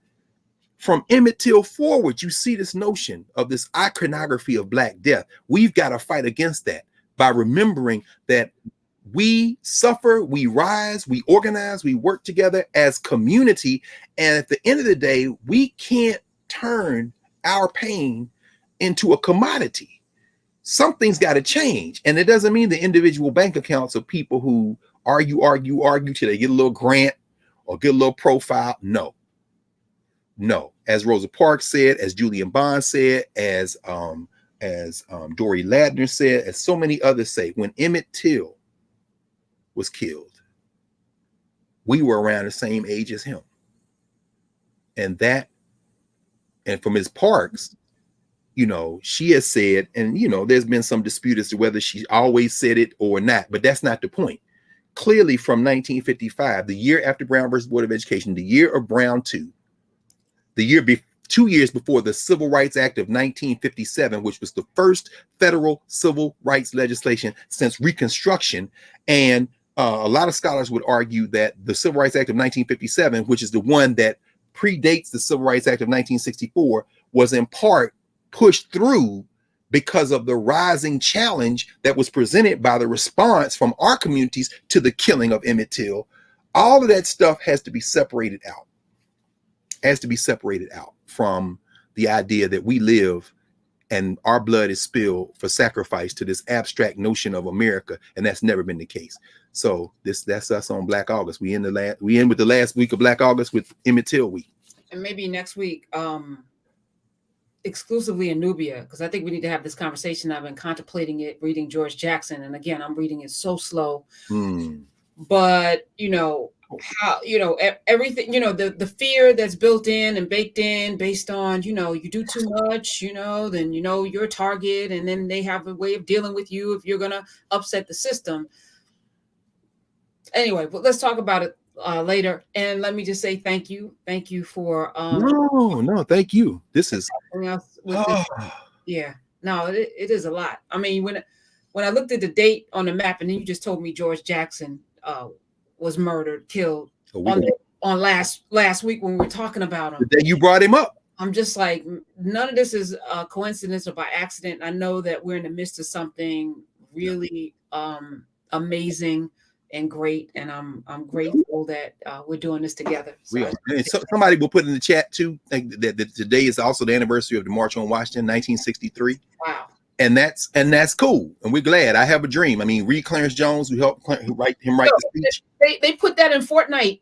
From Emmett Till forward, you see this notion of this iconography of Black death. We've got to fight against that by remembering that we suffer, we rise, we organize, we work together as community. And at the end of the day, we can't turn our pain into a commodity. Something's got to change. And it doesn't mean the individual bank accounts of people who argue till they get a little grant or get a little profile. No. As Rosa Parks said, as Julian Bond said, as Dory Ladner said, as so many others say, when Emmett Till was killed, we were around the same age as him. And for Ms. Parks, she has said, and there's been some dispute as to whether she always said it or not, but that's not the point. clearly from 1955, the year after Brown versus Board of Education, the year of Brown 2, the year 2 years before the Civil Rights Act of 1957, which was the first federal civil rights legislation since Reconstruction. And a lot of scholars would argue that the Civil Rights Act of 1957, which is the one that predates the Civil Rights Act of 1964, was in part pushed through because of the rising challenge that was presented by the response from our communities to the killing of Emmett Till. All of that stuff has to be separated out. Has to be separated out from the idea that we live and our blood is spilled for sacrifice to this abstract notion of America, and that's never been the case. So that's us on Black August. We end with the last week of Black August with Emmett Till week. And maybe next week, exclusively in Nubia, because I think we need to have this conversation. I've been contemplating it, reading George Jackson, and again, I'm reading it so slow. But how everything, the fear that's built in and baked in based on, you do too much, then you're a target, and then they have a way of dealing with you if you're gonna upset the system. Anyway, but let's talk about it later. And let me just say thank you for no, thank you. This is yeah, no, it is a lot. I mean, when I looked at the date on the map, and then you just told me George Jackson was murdered, killed on last week when we were talking about him. The day you brought him up. I'm just like, none of this is a coincidence or by accident. I know that we're in the midst of something really amazing and great, and I'm grateful that we're doing this together. So, and somebody will put in the chat too that today is also the anniversary of the March on Washington, 1963. Wow. And that's cool, and we're glad. I Have a Dream. I mean, read Clarence Jones, who write the speech. They put that in Fortnite.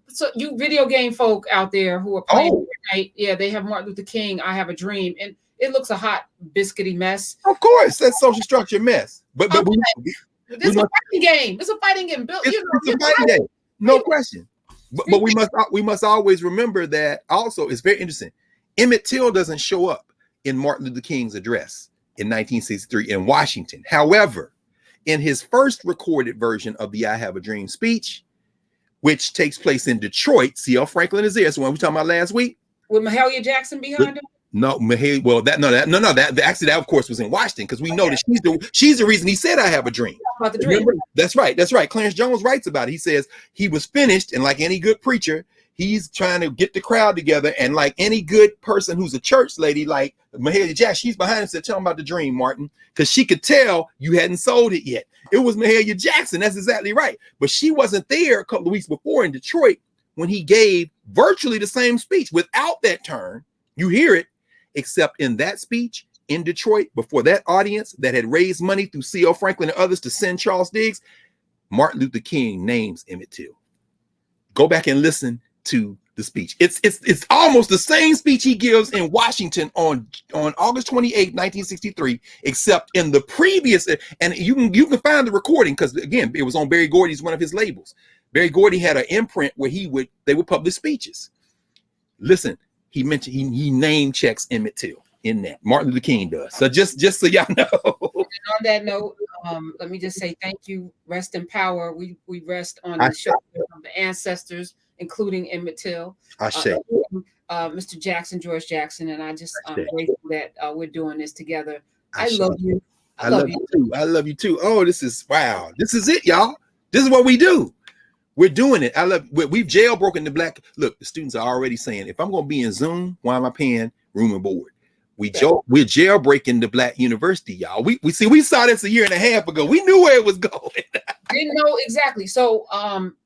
So you video game folk out there who are playing Fortnite, yeah, they have Martin Luther King, I Have a Dream, and it looks a hot biscuity mess. Of course, that's social structure mess. But this is a fighting game. It's a fighting game. It's a fighting game, no question. But we must always remember that. Also, it's very interesting. Emmett Till doesn't show up in Martin Luther King's address in 1963 in Washington. However, in his first recorded version of the I Have a Dream speech, which takes place in Detroit, C.L. Franklin is there. So when we talking about last week, with Mahalia Jackson behind him. No, that of course was in Washington, because we know that she's the reason he said I have a dream. About the dream. Remember? That's right. Clarence Jones writes about it. He says he was finished, and like any good preacher, he's trying to get the crowd together, and like any good person who's a church lady, like Mahalia Jackson, she's behind him, said, "Tell him about the dream, Martin," because she could tell you hadn't sold it yet. It was Mahalia Jackson. That's exactly right. But she wasn't there a couple of weeks before in Detroit when he gave virtually the same speech without that turn. You hear it, except in that speech in Detroit before that audience that had raised money through C.L. Franklin and others to send Charles Diggs, Martin Luther King names Emmett Till. Go back and listen to the speech. It's almost the same speech he gives in Washington on August 28, 1963, except in the previous, and you can find the recording, because again, it was on Berry Gordy's, one of his labels. Berry Gordy had an imprint where they would publish speeches. Listen, he mentioned he name checks Emmett Till in that. Martin Luther King does. So just so y'all know. And on that note, let me just say thank you. Rest in power. We rest on the shoulders of the ancestors, including Emmett Till, Mr. Jackson, George Jackson, and I'm grateful that we're doing this together. I love you. I love you too. I love you too. Oh, this is wow. This is it, y'all. This is what we do. We're doing it. We've jailbroken the black. Look, the students are already saying, if I'm going to be in Zoom, why am I paying room and board? We're jailbreaking the Black University, y'all. We saw this a year and a half ago. We knew where it was going. Didn't know exactly. So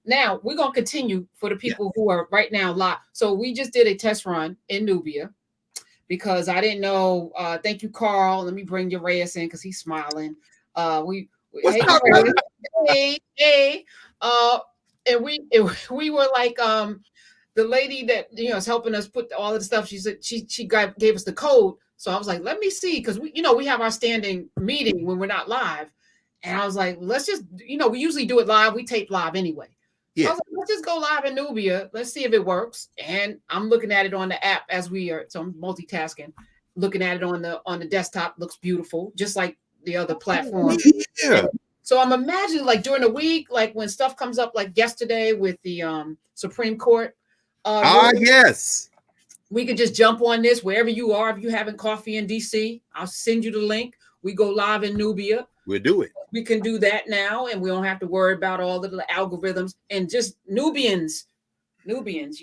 now we're gonna continue for the people who are right now live. So we just did a test run in Nubia because I didn't know. Thank you, Carl. Let me bring your Reyes in because he's smiling. And we were like the lady that is helping us put all of the stuff. She said she gave us the code. So I was like, let me see, because we have our standing meeting when we're not live. And I was like, let's just, we usually do it live. We tape live anyway. Yeah. So I was like, let's just go live in Nubia. Let's see if it works. And I'm looking at it on the app as we are. So I'm multitasking, looking at it on the desktop. Looks beautiful, just like the other platform. Yeah. So I'm imagining like during the week, like when stuff comes up, like yesterday with the Supreme Court. Yes. We could just jump on this wherever you are. If you're having coffee in DC, I'll send you the link. We go live in Nubia. We'll do it. We can do that now, and we don't have to worry about all the algorithms and just Nubians, Nubians,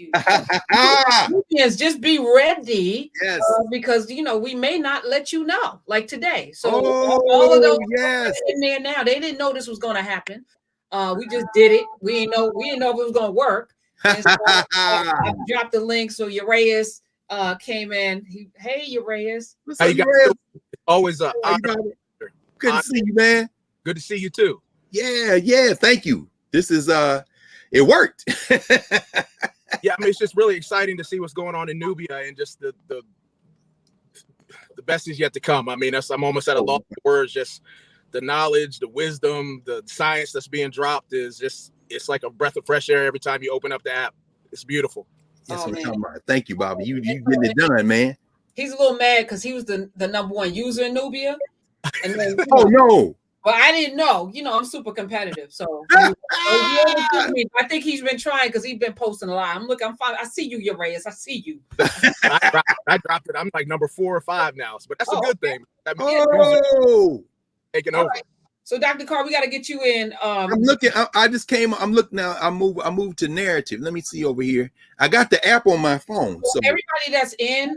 just be ready. Yes. Because we may not let you know, like today. So all of those yes. in there now, they didn't know this was going to happen. We just did it. We didn't know if it was going to work. And so, I dropped the link. So Uraeus came in. Hey, Uraeus. How you guys? Always a honor. Good to see you, man. Good to see you too. Yeah. Thank you. This is it worked. Yeah, I mean, it's just really exciting to see what's going on in Nubia, and just the best is yet to come. I mean, I'm almost at a loss of words. Just the knowledge, the wisdom, the science that's being dropped it's like a breath of fresh air every time you open up the app. It's beautiful. Yes, thank you, Bobby. You getting it done, man. He's a little mad because he was the #1 user in Nubia. And then, no. But I didn't know. I'm super competitive. So I think he's been trying because he's been posting a lot. I'm fine. I see you, Uraeus. I see you. I dropped it. I'm like number 4 or 5 now. But that's a good thing. That taking over. Right. So Dr. Carr, we got to get you in. I'm looking. I just came. I'm looking now. I moved to narrative. Let me see over here. I got the app on my phone. So everybody that's in,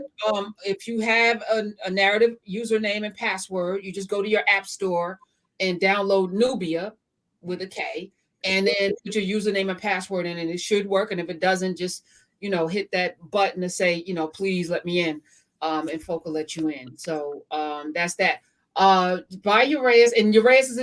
if you have a narrative username and password, you just go to your app store and download Nubia with a K, and then put your username and password in, and it should work. And if it doesn't, just hit that button to say please let me in, and folk will let you in. So that's that. By Uraeus, and Uraeus is